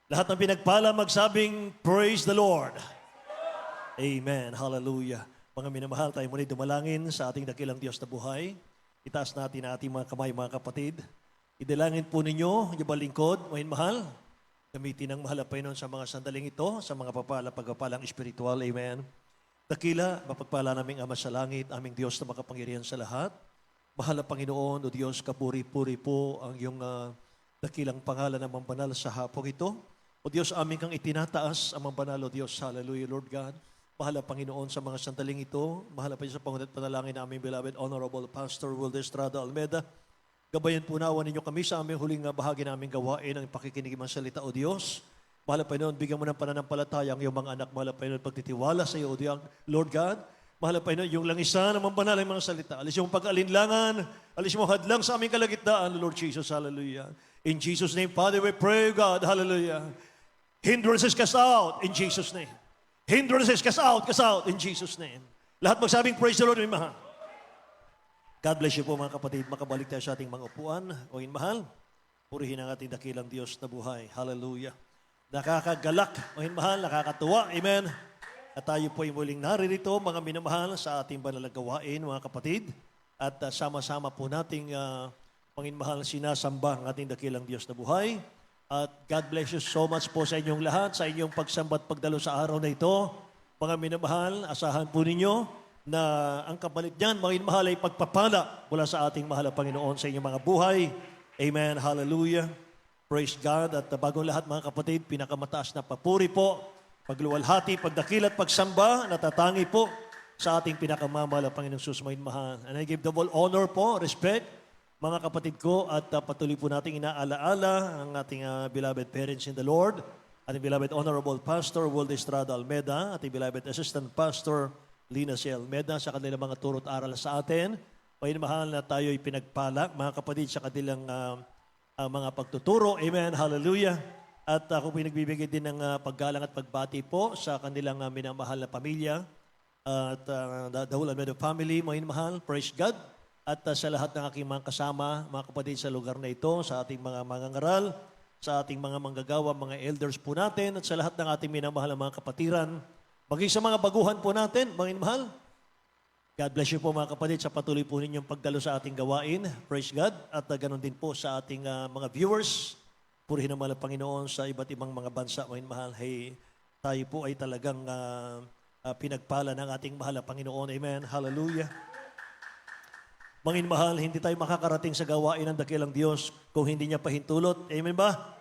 Lahat ng pinagpala magsabing, Praise the Lord. Amen. Hallelujah. Mga minamahal, tayo muli dumalangin sa ating dakilang Diyos na buhay. Itaas natin ang ating mga kamay, mga kapatid. Idalangin po ninyo, yung balingkod, mga mahal. Gamitin ang mahal na Panginoon sa mga sandaling ito, sa mga pagpapalang espiritual. Amen. Dakila, mapagpala naming Ama sa langit, aming Diyos na makapangyarihan sa lahat. Mahal na Panginoon, o Diyos, kapuri-puri po ang iyong dakilang pangalan ng mambanal sa hapong ito. O Diyos, aming kang itinataas ang mambanal, o Diyos, hallelujah, Lord God. Mahal na Panginoon sa mga sandaling ito. Mahal na Panginoon sa pangunat panalangin na aming beloved Honorable Pastor Wilder Estrada Almeda. Gabayan po nawa ninyo kami sa aming huling bahagi naming gawain ang pakikinig ng salita, o Diyos. Mahal na Panginoon, bigyan mo ng pananampalataya ang iyong mga anak. Mahal na Panginoon, pagtitiwala sa iyo, o Diyos, Lord God. Mahal na Panginoon, yung langisan ng mambanal ang mga salita. Alis yung pag-alinlangan, alis mo hadlang sa aming kalagitnaan, Lord Jesus, hallelujah. In Jesus' name, Father, we pray, God, hallelujah. Hindrances cast out, in Jesus' name. Hindrances cast out, in Jesus' name. Lahat magsabing, praise the Lord, may mahal. God bless you po mga kapatid. Makabalik tayo sa ating mga upuan. O mahal, purihin ang ating dakilang Diyos na buhay. Hallelujah. Nakakagalak, o mahal, nakakatuwa. Amen. At tayo po ay muling naririto, mga minamahal, sa ating banal na gawain, mga kapatid. At sama-sama po nating, Panginmahal, sinasamba ang ating dakilang Diyos na buhay. At God bless you so much po sa inyong lahat, sa inyong pagsamba at pagdalo sa araw na ito. Mga minamahal, asahan po ninyo na ang kapalit niyan, mga minamahal, ay pagpapala mula sa ating mahal na Panginoon sa inyong mga buhay. Amen. Hallelujah. Praise God. At bagong lahat, mga kapatid, pinakamataas na papuri po, pagluwalhati, pagdakil at pagsamba, natatangi po sa ating pinakamamahal na Panginoong Sus, mga minamahal. And I give the all honor po, respect, mga kapatid ko, at patuloy po natin inaalaala ang ating beloved parents in the Lord, ating beloved Honorable Pastor Wilder Estrada Almeda, ating beloved Assistant Pastor Lina C. Almeda sa kanilang mga turo't aral sa atin. Mahal na tayo ay pinagpala, mga kapatid, sa kanilang mga pagtuturo. Amen. Hallelujah. At ako pinagbibigay din ng paggalang at pagbati po sa kanilang minamahal na pamilya at the whole Almeda family. Mahal, praise God. At sa lahat ng aking mga kasama, mga kapatid sa lugar na ito, sa ating mga mangangaral, sa ating mga manggagawa, mga elders po natin, at sa lahat ng ating minamahal na mga kapatiran, maging sa mga baguhan po natin, mga mahal. God bless you po mga kapatid sa patuloy po ninyong pagdalo sa ating gawain. Praise God. At ganoon din po sa ating mga viewers. Purihin naman ang Panginoon sa iba't ibang mga bansa, mga mahal. Hey, tayo po ay talagang pinagpala ng ating mahal na Panginoon. Amen. Hallelujah. Mga mahal, hindi tayo makakarating sa gawain ng dakilang Diyos kung hindi niya pahintulot. Amen ba?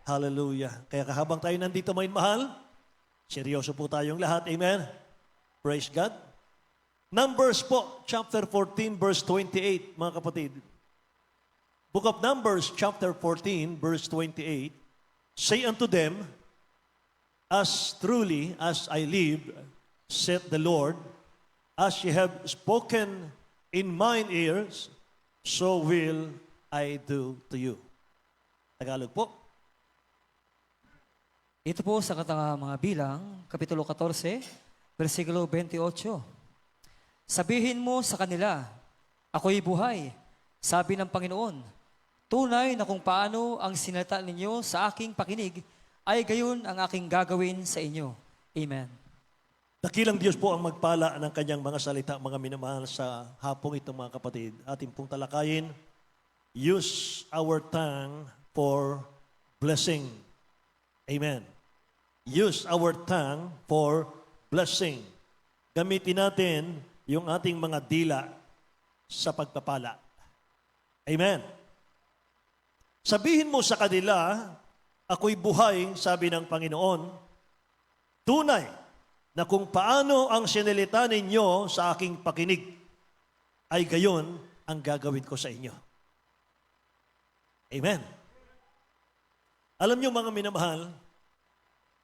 Hallelujah. Kaya kahabang tayo nandito, mga mahal, seryoso po tayong lahat. Amen? Praise God. Numbers po, chapter 14, verse 28, mga kapatid. Book of Numbers, chapter 14, verse 28, say unto them, as truly as I live, saith the Lord, as ye have spoken in mine ears, so will I do to you. Tagalog po. Ito po sa mga bilang, Kapitulo 14, versikulo 28. Sabihin mo sa kanila, ako'y buhay, sabi ng Panginoon. Tunay na kung paano ang sinalita ninyo sa aking pakinig, ay gayon ang aking gagawin sa inyo. Amen. Dakilang Diyos po ang magpala ng kanyang mga salita, mga minamahal sa hapong ito, mga kapatid. Ating pong talakayin, use our tongue for blessing. Amen. Use our tongue for blessing. Gamitin natin yung ating mga dila sa pagpapala. Amen. Sabihin mo sa kanila, ako'y buhay, sabi ng Panginoon, tunay na kung paano ang sinalita ninyo sa aking pakinig, ay gayon ang gagawin ko sa inyo. Amen. Alam niyo mga minamahal,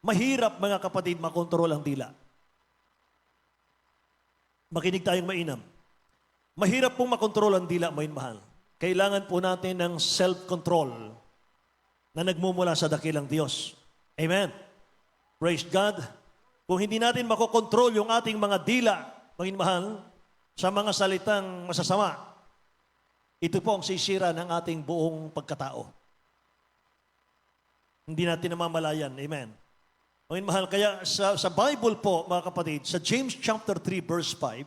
mahirap mga kapatid makontrol ang dila. Makinig tayong mainam. Mahirap pong makontrol ang dila, mga minamahal. Kailangan po natin ng self-control na nagmumula sa dakilang Diyos. Amen. Praise God. Kung hindi natin makokontrol yung ating mga dila, mga mahal, sa mga salitang masasama, ito po ang sisira ng ating buong pagkatao. Hindi natin namamalayan. Amen. Mga mahal, kaya sa Bible po, mga kapatid, sa James chapter 3, verse 5,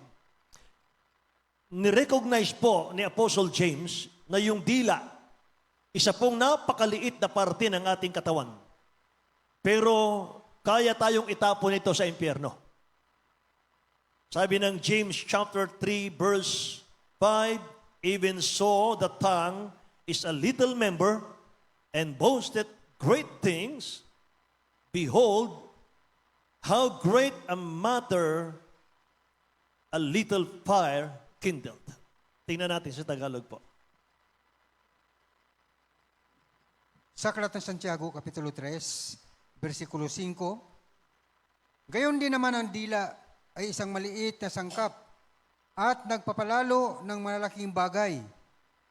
nirecognize po ni Apostle James na yung dila, isa pong napakaliit na parte ng ating katawan. Pero kaya tayong itapon ito sa impyerno. Sabi ng James chapter 3 verse 5, even so the tongue is a little member and boasteth great things. Behold, how great a matter a little fire kindled. Tingnan natin sa Tagalog po. Sa Aklat ng Santiago, Kapitulo 3, versikulo 5, gayon din naman ang dila ay isang maliit na sangkap at nagpapalalo ng malalaking bagay.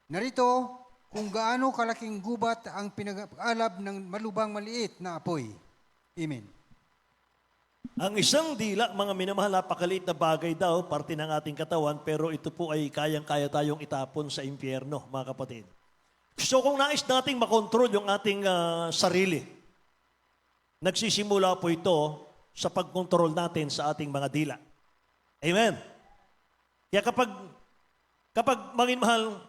Narito kung gaano kalaking gubat ang pinag-alab ng malubang maliit na apoy. Amen. Ang isang dila, mga minamahal, napakaliit na bagay daw, parte ng ating katawan, pero ito po ay kayang-kaya tayong itapon sa impyerno, mga kapatid. So kung nais nating makontrol yung ating sarili, nagsisimula po ito sa pagkontrol natin sa ating mga dila. Amen. Kaya kapag mahal,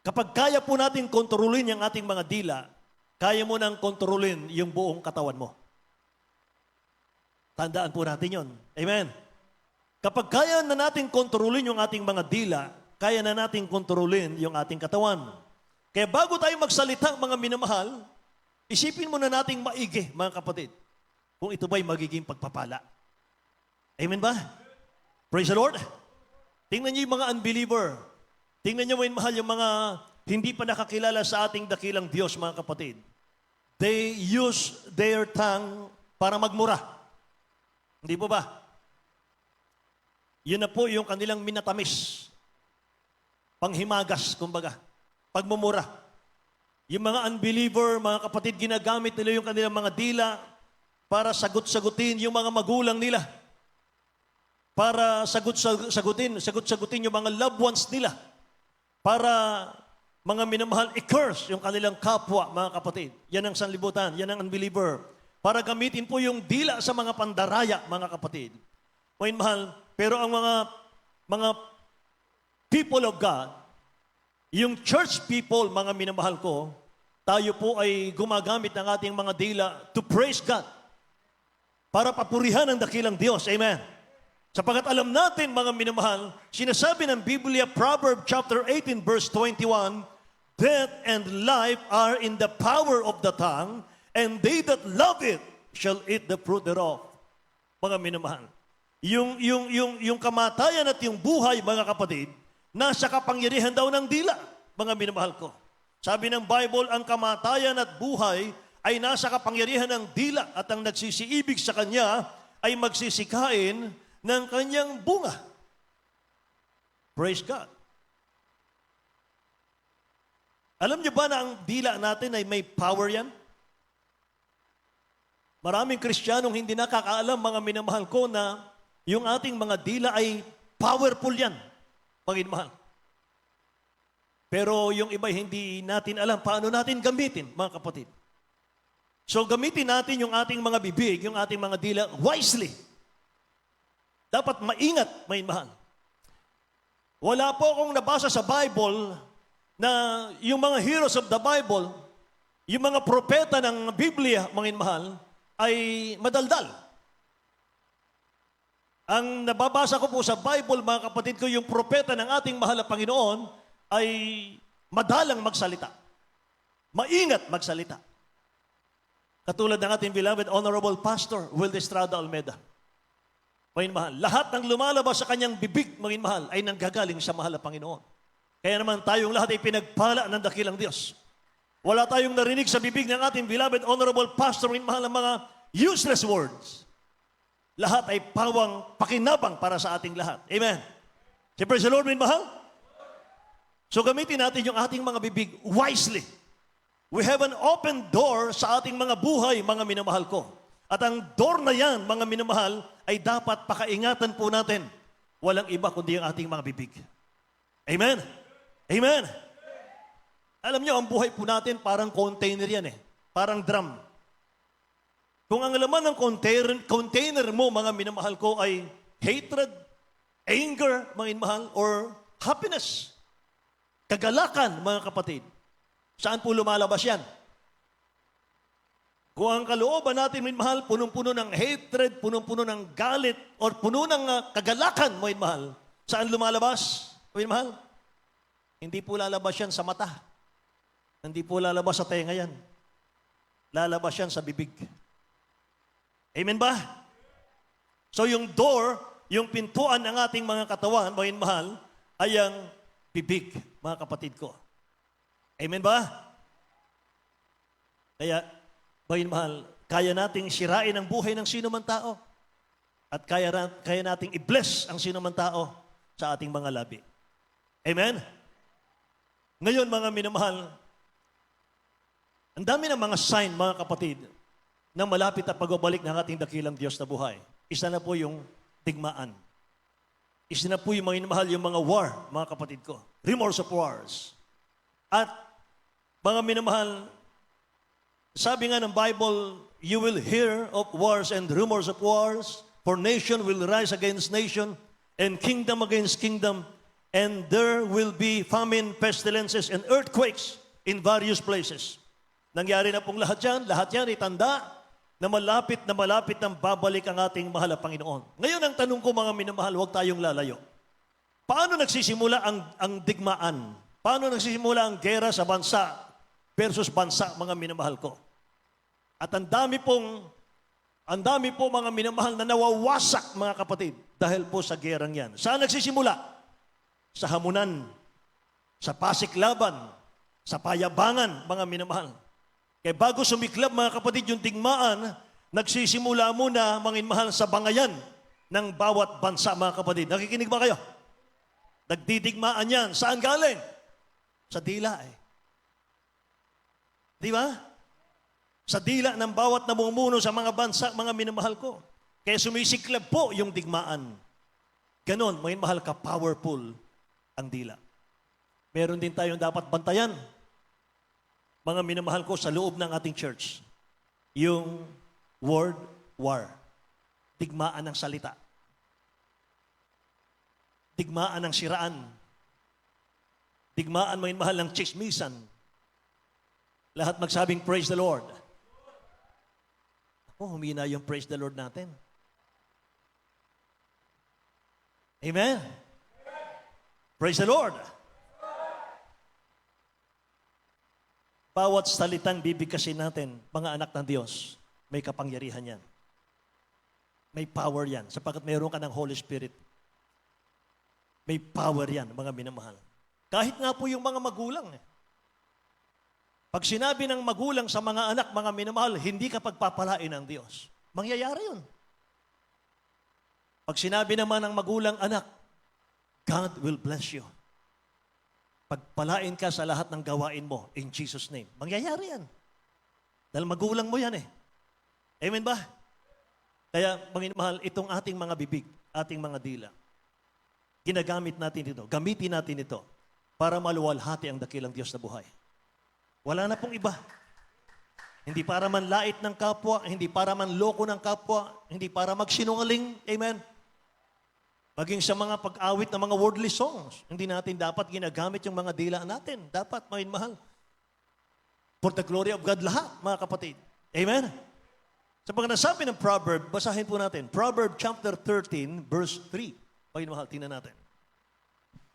kapag kaya po natin kontrolin yung ating mga dila, kaya mo nang kontrolin yung buong katawan mo. Tandaan po natin yon. Amen. Kapag kaya na natin kontrolin yung ating mga dila, kaya na natin kontrolin yung ating katawan. Kaya bago tayo magsalita, mga minamahal, isipin muna nating maigi, mga kapatid, kung ito ba'y magiging pagpapala. Amen ba? Praise the Lord. Tingnan niyo yung mga unbeliever. Tingnan niyo, mahal, yung mga hindi pa nakakilala sa ating dakilang Diyos, mga kapatid. They use their tongue para magmura. Hindi po ba? Yun na po yung kanilang minatamis. Panghimagas, kumbaga. Pagmumura. Yung mga unbeliever, mga kapatid, ginagamit nila yung kanilang mga dila para sagot-sagutin yung mga magulang nila. Para sagot-sagutin yung mga loved ones nila. Para mga minamahal, i-curse yung kanilang kapwa, mga kapatid. Yan ang sanlibutan, yan ang unbeliever. Para gamitin po yung dila sa mga pandaraya, mga kapatid. Mga mahal, pero ang mga people of God, yung church people, mga minamahal ko, tayo po ay gumagamit ng ating mga dila to praise God. Para papurihan ang dakilang Diyos. Amen. Sapagat alam natin, mga minamahal, sinasabi ng Biblia, Proverbs chapter 18, verse 21, death and life are in the power of the tongue, and they that love it shall eat the fruit thereof. Mga minamahal. Yung kamatayan at yung buhay, mga kapatid, nasa kapangyarihan daw ng dila, mga minamahal ko. Sabi ng Bible, ang kamatayan at buhay ay nasa kapangyarihan ng dila at ang nagsisiibig sa kanya ay magsisikain ng kanyang bunga. Praise God. Alam niyo ba na ang dila natin ay may power yan? Maraming Kristiyanong hindi nakakaalam, mga minamahal ko, na yung ating mga dila ay powerful yan, mga minamahal. Pero yung iba hindi natin alam paano natin gamitin, mga kapatid. So gamitin natin yung ating mga bibig, yung ating mga dila wisely. Dapat maingat, mga minamahal. Wala po akong nabasa sa Bible na yung mga heroes of the Bible, yung mga propeta ng Biblia, mga minamahal, ay madaldal. Ang nababasa ko po sa Bible, mga kapatid ko, yung propeta ng ating mahal na Panginoon ay madalang magsalita. Maingat magsalita. Katulad ng ating beloved Honorable Pastor, Will Estrada Almeda. Mga mahal, lahat ng lumalabas sa kanyang bibig, mga mahal, ay nanggagaling sa mahal na Panginoon. Kaya naman tayong lahat ay pinagpala ng dakilang Diyos. Wala tayong narinig sa bibig ng ating beloved Honorable Pastor, mga mahal, ng mga useless words. Lahat ay pawang pakinabang para sa ating lahat. Amen. Si praise the Lord, mga mahal. So gamitin natin yung ating mga bibig wisely. We have an open door sa ating mga buhay, mga minamahal ko. At ang door na yan, mga minamahal, ay dapat pakaingatan po natin. Walang iba kundi ang ating mga bibig. Amen? Amen? Alam nyo, ang buhay po natin parang container yan eh. Parang drum. Kung ang laman ng container mo, mga minamahal ko, ay hatred, anger, mga minamahal, or happiness, kagalakan, mga kapatid, saan po lumalabas yan? Kung ang kalooban natin, minamahal, punong-puno ng hatred, punong-puno ng galit, or puno ng kagalakan, mga minamahal, saan lumalabas, mga minamahal? Hindi po lalabas yan sa mata. Hindi po lalabas sa tenga yan. Lalabas yan sa bibig. Amen ba? So yung door, yung pintuan ng ating mga katawan, mga mahal, ay ang bibig, mga kapatid ko. Amen ba? Kaya, mga mahal, kaya nating sirain ang buhay ng sino man tao. At kaya nating i-bless ang sino man tao sa ating mga labi. Amen? Ngayon, mga minamahal, ang dami ng mga sign, mga kapatid, na malapit at pagbabalik ng ating dakilang Diyos na buhay. Isa na po yung digmaan. Isa na po yung mga minamahal, yung mga war, mga kapatid ko. Rumors of wars. At mga minamahal, sabi nga ng Bible, you will hear of wars and rumors of wars, for nation will rise against nation, and kingdom against kingdom, and there will be famine, pestilences, and earthquakes in various places. Nangyari na pong lahat yan itanda na malapit nang babalik ang ating mahal na Panginoon. Ngayon ang tanong ko, mga minamahal, huwag tayong lalayo. Paano nagsisimula ang digmaan? Paano nagsisimula ang gera sa bansa versus bansa, mga minamahal ko? At ang dami po mga minamahal na nawawasak, mga kapatid, dahil po sa gerang yan. Saan nagsisimula? Sa hamunan, sa pasiklaban, sa payabangan, mga minamahal. Kaya bago sumiklab, mga kapatid, yung digmaan, nagsisimula muna, mga minamahal, sa bangayan ng bawat bansa, mga kapatid. Nakikinig ba kayo? Nagdidigmaan yan. Saan galing? Sa dila eh. Di ba? Sa dila ng bawat namumuno sa mga bansa, mga minamahal ko. Kaya sumisiklab po yung digmaan. Ganon, mga minamahal ka, powerful ang dila. Meron din tayong dapat bantayan, mga minamahal ko, sa loob ng ating church. Yung word war. Digmaan ng salita. Digmaan ng siraan. Digmaan, mga minamahal, ng chismisan. Lahat magsabing, praise the Lord. Ako, humina yung praise the Lord natin. Amen? Praise the Lord. Bawat salitang bibigkasin natin, mga anak ng Diyos, may kapangyarihan yan. May power yan, sapagkat mayroon ka ng Holy Spirit. May power yan, mga minamahal. Kahit nga po yung mga magulang. Pag sinabi ng magulang sa mga anak, mga minamahal, hindi ka pagpapalain ng Diyos. Mangyayari yun. Pag sinabi naman ng magulang, anak, God will bless you. Pagpalain ka sa lahat ng gawain mo in Jesus' name. Mangyayari yan. Dahil magulang mo yan eh. Amen ba? Kaya, mga mahal, itong ating mga bibig, ating mga dila, ginagamit natin ito, gamitin natin ito para maluwalhati ang dakilang Diyos na buhay. Wala na pong iba. Hindi para manlait ng kapwa, hindi para manloko ng kapwa, hindi para magsinungaling. Amen? Maging sa mga pag-awit ng mga worldly songs, hindi natin dapat ginagamit yung mga dila natin. Dapat, mga mahal. For the glory of God lahat, mga kapatid. Amen? Sa pag nasabi ng proverb, basahin po natin. Proverb chapter 13, verse 3. Mga mahal, tingnan natin.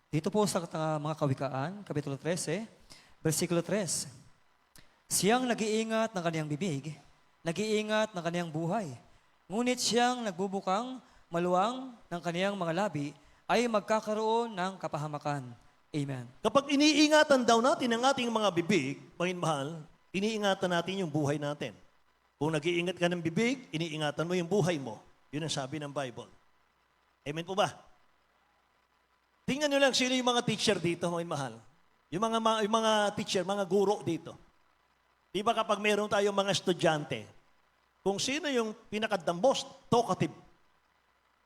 Dito po sa mga kawikaan, Kapitulo 13, versikulo 3. Siyang nag-iingat ng kaniyang bibig, nag-iingat ng kaniyang buhay. Ngunit siyang nagbubukang maluwang ng kaniyang mga labi ay magkakaroon ng kapahamakan. Amen. Kapag iniingatan daw natin ang ating mga bibig, mga mahal, iniingatan natin yung buhay natin. Kung nag-iingat ka ng bibig, iniingatan mo yung buhay mo. Yun ang sabi ng Bible. Amen po ba? Tingnan nyo lang sino yung mga teacher dito, mga mahal. Yung mga teacher, mga guro dito. Di ba kapag meron tayong mga estudyante, kung sino yung the most talkative,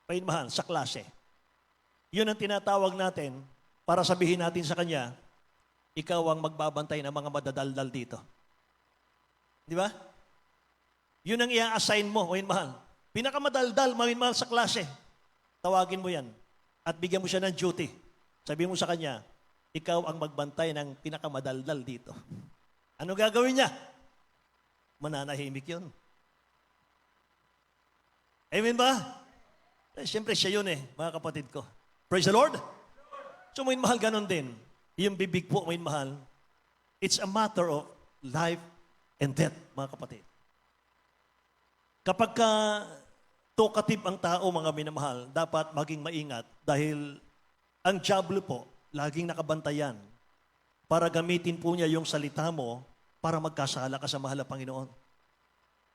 mga mahal, sa klase, yun ang tinatawag natin para sabihin natin sa kanya, ikaw ang magbabantay ng mga madadaldal dito. Di ba? Yun ang i-assign mo, mga mahal. Pinakamadaldal, mga mahal sa klase. Tawagin mo yan. At bigyan mo siya ng duty. Sabi mo sa kanya, ikaw ang magbantay ng pinakamadaldal dito. Ano gagawin niya? Mananahimik yun. Amen ba? Siyempre siya yun mga kapatid ko. Praise the Lord. So mga mahal, ganun din. Yung bibig po, mga mahal, it's a matter of life and death, mga kapatid. Kapag talkative ang tao, mga minamahal, dapat maging maingat dahil ang diablo po, laging nakabantayan para gamitin po niya yung salita mo para magkasala ka sa mahal na Panginoon.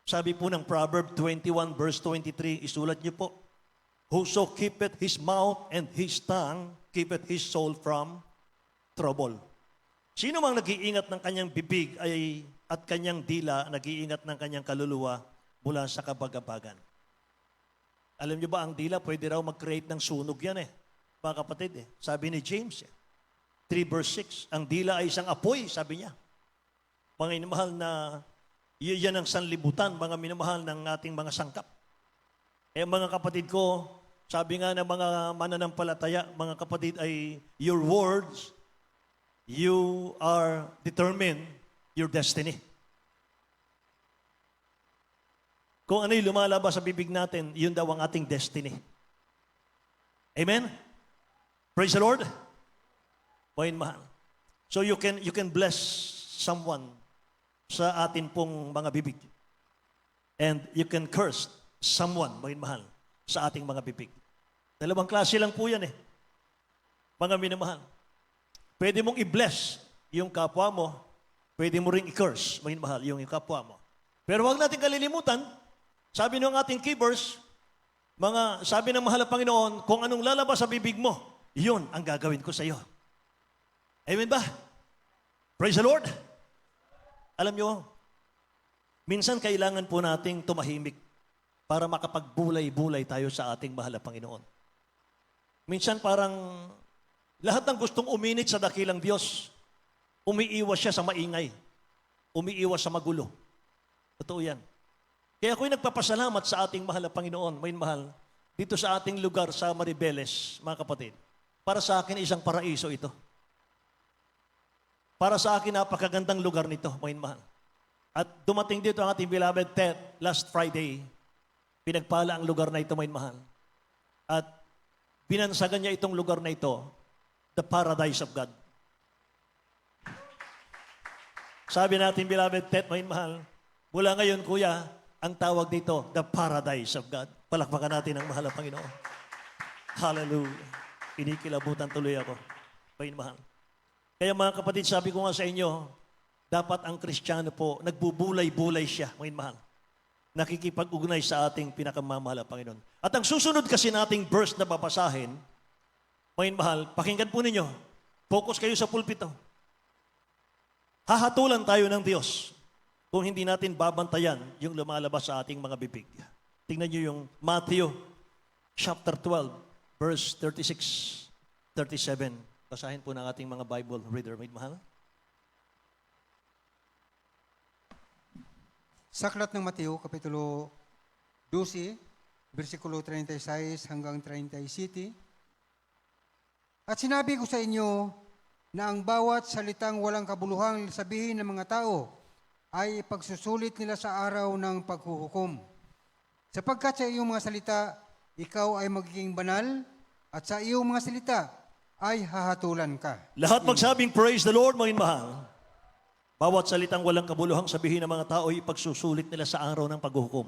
Sabi po ng Proverb 21 verse 23, isulat niyo po, whoso keepeth his mouth and his tongue, keepeth his soul from trouble. Sino mang nag-iingat ng kanyang bibig at kanyang dila, nag-iingat ng kanyang kaluluwa mula sa kabagabagan. Alam niyo ba, ang dila pwede raw mag-create ng sunog yan mga kapatid Sabi ni James 3 verse 6, ang dila ay isang apoy, sabi niya. Mga minamahal na yan ang sanlibutan, mga minamahal ng ating mga sangkap. Mga kapatid ko, sabi nga ng mga mananampalataya, mga kapatid, ay your words, you are determine your destiny. Kung ano yung lumalabas sa bibig natin, yun daw ang ating destiny. Amen? Praise the Lord. Mahal. So you can bless someone sa atin pong mga bibig. And you can curse someone, mahal, sa ating mga bibig. Dalawang klase lang po yan mga minamahal. Pwede mong i-bless yung kapwa mo, pwede mo ring i-curse, mahal, yung kapwa mo. Pero huwag natin kalilimutan, sabi ng ating key verse, sabi ng mahal na Panginoon, kung anong lalabas sa bibig mo, yun ang gagawin ko sa iyo. Amen ba? Praise the Lord. Alam nyo, minsan kailangan po nating tumahimik para makapagbulay-bulay tayo sa ating mahal na Panginoon. Minsan parang lahat ng gustong uminit sa dakilang Diyos, umiiwas siya sa maingay, umiiwas sa magulo. Totoo yan. Kaya ako'y nagpapasalamat sa ating mahal na Panginoon, may mahal, dito sa ating lugar sa Maribeles, mga kapatid. Para sa akin, isang paraiso ito. Para sa akin, napakagandang lugar nito, may mahal. At dumating dito ang ating beloved Ted last Friday. Pinagpala ang lugar na ito, may mahal. At binansagan niya itong lugar na ito, the paradise of God. Sabi natin, beloved Ted, may mahal, mula ngayon, kuya, ang tawag dito, the paradise of God. Palakpakan natin ang mahal na Panginoon. Hallelujah. Kinikilabutan tuloy ako. May mahal. Kaya mga kapatid, sabi ko nga sa inyo, dapat ang Kristiyano po, nagbubulay-bulay siya, may mahal. Nakikipag-ugnay sa ating pinakamamahal na Panginoon. At ang susunod kasi nating verse na babasahin, may mahal, pakinggan po ninyo, focus kayo sa pulpito. Hahatulan tayo ng Diyos kung hindi natin babantayan yung lumalabas sa ating mga bibig. Tingnan niyo yung Matthew chapter 12, verse 36, 37. Basahin po ng ating mga Bible reader, may mahal. Sa aklat ng Mateo, Kapitulo 12, versikulo 36 hanggang 37. At sinabi ko sa inyo na ang bawat salitang walang kabuluhang sabihin ng mga tao ay pagsusulit nila sa araw ng paghuhukom. Sapagkat sa iyong mga salita, ikaw ay magiging banal, at sa iyong mga salita ay hahatulan ka. Lahat magsabing praise the Lord, mga mahal. Bawat salitang walang kabuluhang sabihin ng mga tao ay pagsusulit nila sa araw ng paghuhukom.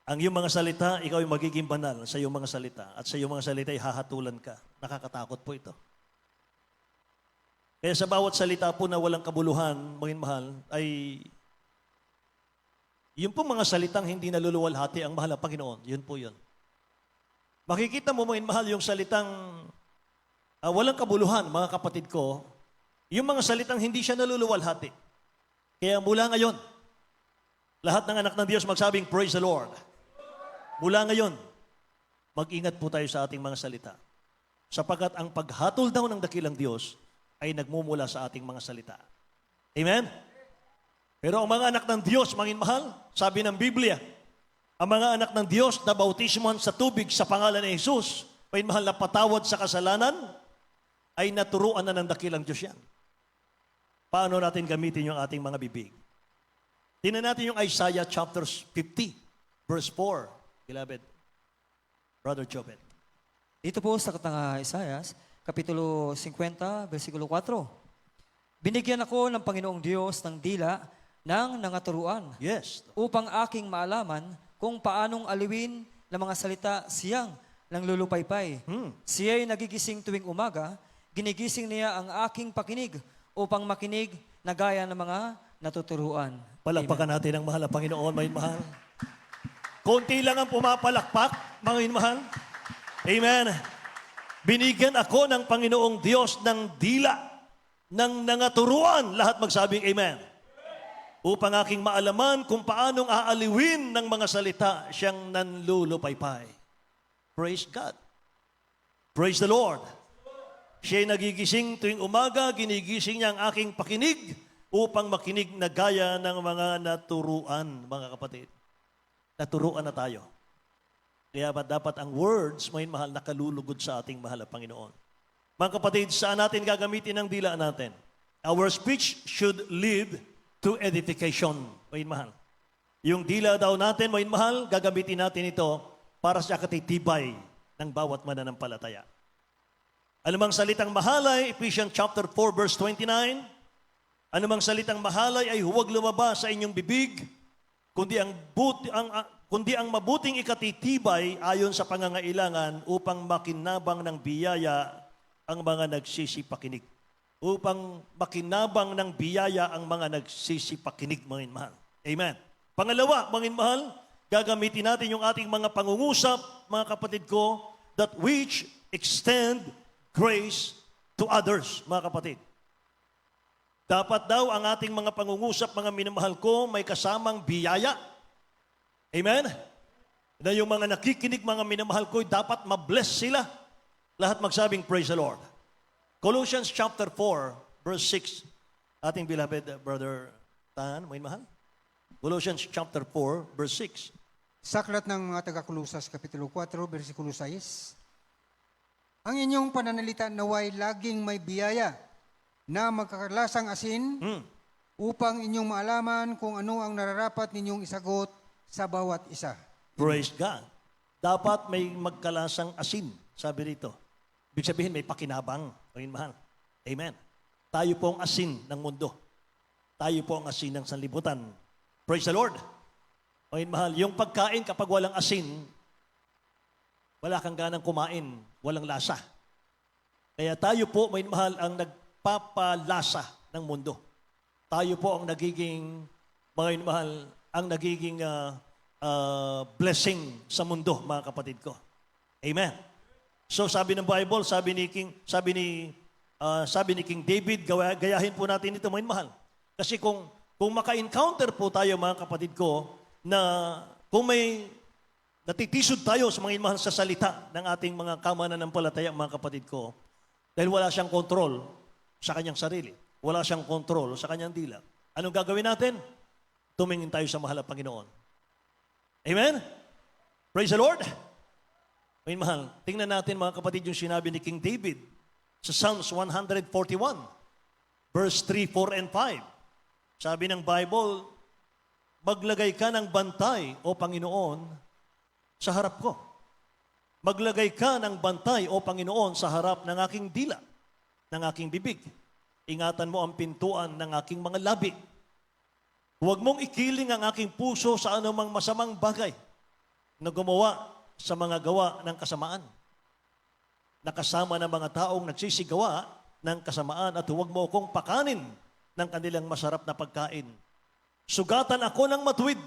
Ang iyong mga salita, ikaw ay magiging banal sa iyong mga salita, at sa iyong mga salita ay hahatulan ka. Nakakatakot po ito. Kaya sa bawat salita po na walang kabuluhan, mga mahal, ay yun po mga salitang hindi naluluwalhati ang mahal na Panginoon. Yun po yun. Makikita mo, mga mahal, yung salitang walang kabuluhan, mga kapatid ko, yung mga salitang hindi siya naluluwalhati. Kaya mula ngayon, lahat ng anak ng Diyos magsabing, praise the Lord. Mula ngayon, mag-ingat po tayo sa ating mga salita. Sapagkat ang paghatol daw ng dakilang Diyos ay nagmumula sa ating mga salita. Amen? Pero ang mga anak ng Diyos, mga mahal, sabi ng Biblia, ang mga anak ng Diyos na bautismuhan sa tubig sa pangalan ni Jesus, mga mahal, na patawad sa kasalanan, ay naturuan na ng dakilang Diyos yan. Paano natin gamitin yung ating mga bibig? Tingnan natin yung Isaiah chapter 50, verse 4. Beloved, Brother Jobet. Dito po sa Isaiah, Kapitulo 50, versikulo 4. Binigyan ako ng Panginoong Diyos ng dila ng nangaturuan Yes. upang aking maalaman kung paanong aliwin ng mga salita siyang nanglulupaypay. Siya'y nagigising tuwing umaga, ginigising niya ang aking pakinig upang makinig na gaya ng mga natuturuan. Palakpakan natin ang mahal na Panginoon, mga mahal. Konti lang ang pumapalakpak, mga mahal. Amen. Binigyan ako ng Panginoong Diyos ng dila, ng nangaturuan. Lahat magsabing Amen. Upang aking maalaman kung paanong aaliwin ng mga salita siyang nanlulupaypay. Praise God. Praise the Lord. Siya'y nagigising tuwing umaga, ginigising niya ang aking pakinig upang makinig na gaya ng mga naturuan, mga kapatid. Naturuan na tayo. Kaya ba dapat ang words, may mahal, nakalulugod sa ating mahal na Panginoon. Mga kapatid, saan natin gagamitin ang dila natin? Our speech should lead to edification, may mahal. Yung dila daw natin, may mahal, gagamitin natin ito para sa katitibay ng bawat mananampalataya. Anumang salitang mahalay, Ephesians chapter 4, verse 29, anumang salitang mahalay ay huwag lumabas sa inyong bibig, kundi ang mabuting ikatitibay ayon sa pangangailangan upang makinabang ng biyaya ang mga nagsisipakinig. Upang makinabang ng biyaya ang mga nagsisipakinig, mga mahal. Amen. Pangalawa, mga mahal, gagamitin natin yung ating mga pangungusap, mga kapatid ko, that which extend grace to others, mga kapatid. Dapat daw ang ating mga pangungusap, mga minamahal ko, may kasamang biyaya. Amen? Na yung mga nakikinig, mga minamahal ko, dapat mabless sila. Lahat magsabing, praise the Lord. Colossians chapter 4, verse 6. Ating beloved brother Tan, may mahal. Colossians chapter 4, verse 6. Sa aklat ng mga taga-Kolosas, Kapitulo 4, versikulo 6, ang inyong pananalita naway laging may biyaya na magkakalasang asin upang inyong maalaman kung ano ang nararapat ninyong isagot sa bawat isa. Praise God. Dapat may magkalasang asin, sabi rito. Ibig sabihin, may pakinabang. Panginoon mahal. Amen. Tayo po ang asin ng mundo. Tayo po ang asin ng sanlibutan. Praise the Lord. Panginoon mahal, yung pagkain kapag walang asin, wala kang ganang kumain, walang lasa. Kaya tayo po, Panginoon mahal, ang nagpapalasa ng mundo. Tayo po ang nagiging, Panginoon mahal, ang nagiging blessing sa mundo, mga kapatid ko. Amen. So sabi ng Bible, sabi ni King David, gayahin po natin ito, mga mahal. Kasi kung maka-encounter po tayo, mga kapatid ko, na kung may natitisod tayo sa mga mahal sa salita ng ating mga kamananampalataya, mga kapatid ko, dahil wala siyang kontrol sa kanyang sarili, wala siyang kontrol sa kanyang dila. Anong gagawin natin? Tumingin tayo sa mahal na Panginoon. Amen? Praise the Lord! May mahal, tingnan natin mga kapatid yung sinabi ni King David sa Psalms 141, verse 3, 4, and 5. Sabi ng Bible, maglagay ka ng bantay, O Panginoon, sa harap ko. Maglagay ka ng bantay, O Panginoon, sa harap ng aking dila, ng aking bibig. Ingatan mo ang pintuan ng aking mga labi. Huwag mong ikiling ang aking puso sa anumang masamang bagay na gumawa sa mga gawa ng kasamaan. Nakasama ng mga taong nagsisigawa ng kasamaan at huwag mo akong pakanin ng kanilang masarap na pagkain. Sugatan ako ng matuwid,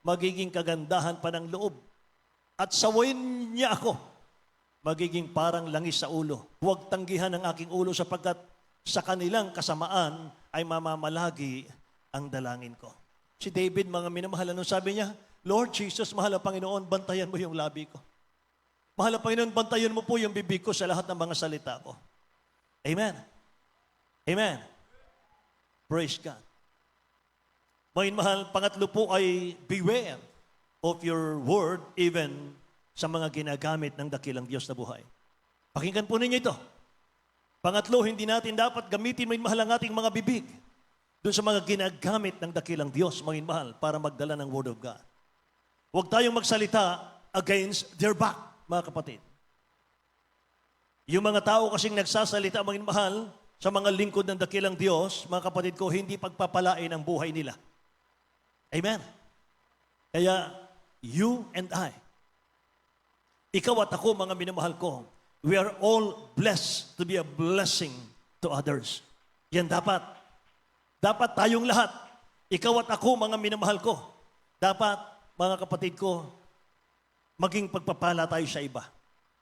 magiging kagandahan pa ng loob. At sawayin niya ako, magiging parang langis sa ulo. Huwag tanggihan ang aking ulo sapagkat sa kanilang kasamaan ay mamamalagi ang dalangin ko. Si David, mga minamahal, anong sabi niya? Lord Jesus, mahal na Panginoon, bantayan mo yung labi ko. Mahal na Panginoon, bantayan mo po yung bibig ko sa lahat ng mga salita ko. Amen. Amen. Praise God. Mga mahal, pangatlo po ay beware of your word even sa mga ginagamit ng dakilang Diyos na buhay. Pakinggan po ninyo ito. Pangatlo, hindi natin dapat gamitin mga mahal ang ating mga bibig doon sa mga ginagamit ng dakilang Diyos, mga mahal, para magdala ng Word of God. Huwag tayong magsalita against their back, mga kapatid. Yung mga tao kasing nagsasalita, mga mahal, sa mga lingkod ng dakilang Diyos, mga kapatid ko, hindi pagpapalain ang buhay nila. Amen. Kaya, you and I, ikaw at ako, mga minamahal ko, we are all blessed to be a blessing to others. Yan dapat. Dapat tayong lahat, ikaw at ako, mga minamahal ko, dapat, mga kapatid ko, maging pagpapala tayo sa iba.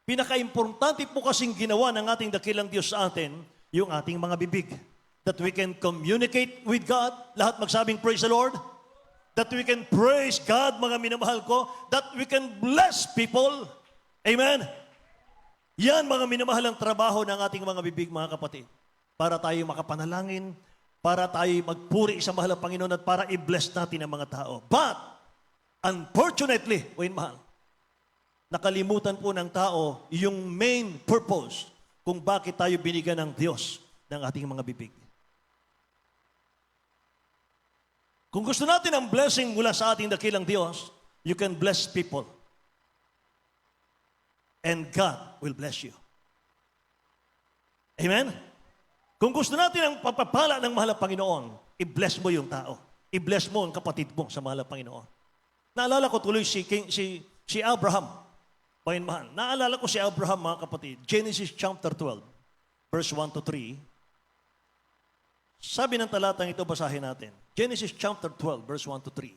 Pinaka-importante po kasing ginawa ng ating dakilang Diyos sa atin, yung ating mga bibig. That we can communicate with God. Lahat magsabing, praise the Lord. That we can praise God, mga minamahal ko. That we can bless people. Amen. Yan, mga minamahal, ang trabaho ng ating mga bibig, mga kapatid. Para tayo makapanalangin, para tayo magpuri sa mahal ng Panginoon at para i-bless natin ang mga tao. But, unfortunately, mahal, nakalimutan po ng tao yung main purpose kung bakit tayo binigyan ng Diyos ng ating mga bibig. Kung gusto natin ang blessing mula sa ating dakilang Diyos, you can bless people. And God will bless you. Amen? Kung gusto natin ang pagpapala ng mahal na Panginoon, i-bless mo yung tao. I-bless mo ang kapatid mo sa mahal na Panginoon. Naalala ko tuloy si Abraham. Mahal. Naalala ko si Abraham, mga kapatid. Genesis chapter 12, verse 1 to 3. Sabi ng talatang ito, basahin natin. Genesis chapter 12, verse 1 to 3.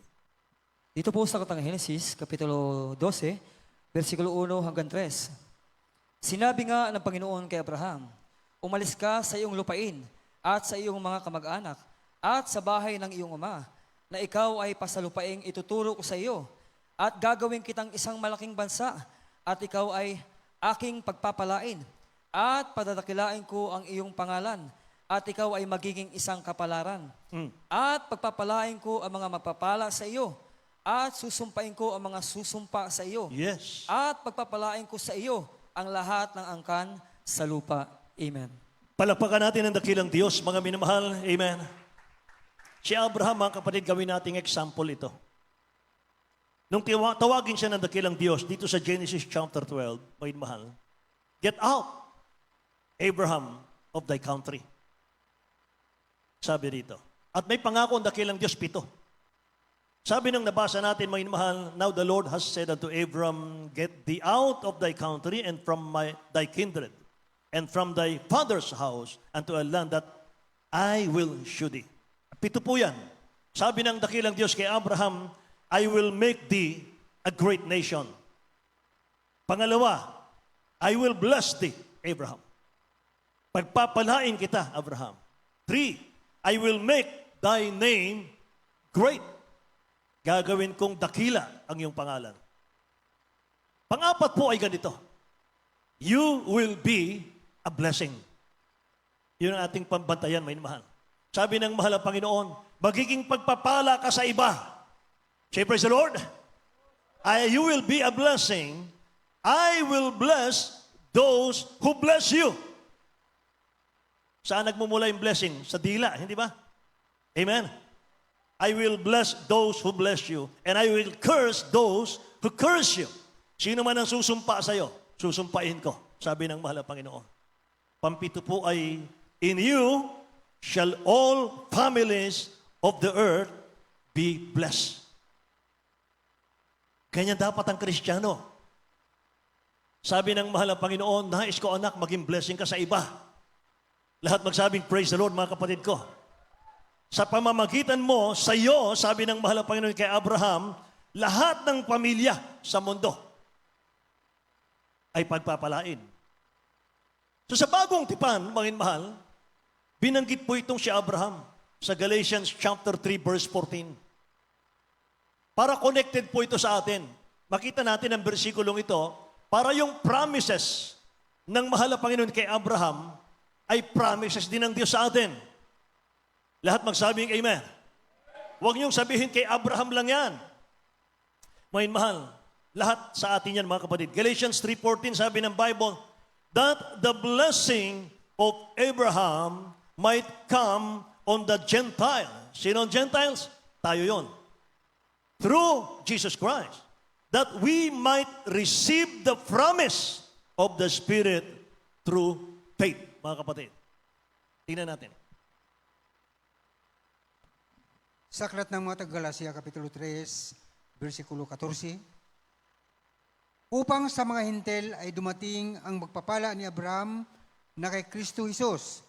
Dito po sa Katang Genesis, Kapitulo 12, versikulo 1 hanggang 3. Sinabi nga ng Panginoon kay Abraham, umalis ka sa iyong lupain at sa iyong mga kamag-anak at sa bahay ng iyong ama, na ikaw ay pasalupaing ituturo ko sa iyo at gagawin kitang isang malaking bansa at ikaw ay aking pagpapalain at padadakilain ko ang iyong pangalan at ikaw ay magiging isang kapalaran. At pagpapalain ko ang mga mapapala sa iyo at susumpain ko ang mga susumpa sa iyo. Yes. At pagpapalain ko sa iyo ang lahat ng angkan sa lupa. Amen. Palakpakan natin ang dakilang Diyos, mga minamahal. Amen. Si Abraham, mga kapatid, gawin nating example ito. Nung tawagin siya ng dakilang Diyos dito sa Genesis chapter 12, mga mahal, get out, Abraham, of thy country. Sabi rito. At may pangako ang dakilang Diyos, 7. Sabi nang nabasa natin, mga mahal, now the Lord has said unto Abram, get thee out of thy country and from thy kindred, and from thy father's house, unto a land that I will shew thee. 7 po yan. Sabi ng dakilang Diyos kay Abraham, I will make thee a great nation. Pangalawa, I will bless thee, Abraham. Pagpapalain kita, Abraham. 3, I will make thy name great. Gagawin kong dakila ang iyong pangalan. Pang-apat po ay ganito. You will be a blessing. Yun ang ating pambantayan, may mahal. Sabi ng mahal na Panginoon, magiging pagpapala ka sa iba. Say, praise the Lord. You will be a blessing. I will bless those who bless you. Saan nagmumula yung blessing? Sa dila, hindi ba? Amen. I will bless those who bless you, and I will curse those who curse you. Sino man ang susumpa sa'yo, susumpain ko, sabi ng mahal na Panginoon. Pampito po ay, in you shall all families of the earth be blessed. Ganyan dapat ang Kristiyano. Sabi ng mahal na Panginoon, nais ko anak, maging blessing ka sa iba. Lahat magsabing, praise the Lord, mga kapatid ko. Sa pamamagitan mo, sa iyo, sabi ng mahal na Panginoon kay Abraham, lahat ng pamilya sa mundo ay pagpapalain. So sa bagong tipan, mga mahal, binanggit po itong si Abraham sa Galatians chapter 3, verse 14. Para connected po ito sa atin. Makita natin ang bersikulong ito, para yung promises ng mahal na Panginoon kay Abraham ay promises din ng Diyos sa atin. Lahat magsabing Amen. Huwag niyong sabihin kay Abraham lang yan. Mga mahal, lahat sa atin yan mga kapatid. Galatians 3:14 sabi ng Bible, that the blessing of Abraham might come on the Gentiles. Sino ang Gentiles? Tayo yon. Through Jesus Christ. That we might receive the promise of the Spirit through faith. Mga kapatid, tingnan natin. Sa aklat ng mga taga-Galacia, Kapitulo 3, versikulo 14, upang sa mga hintel ay dumating ang magpapala ni Abraham na kay Kristo Jesus,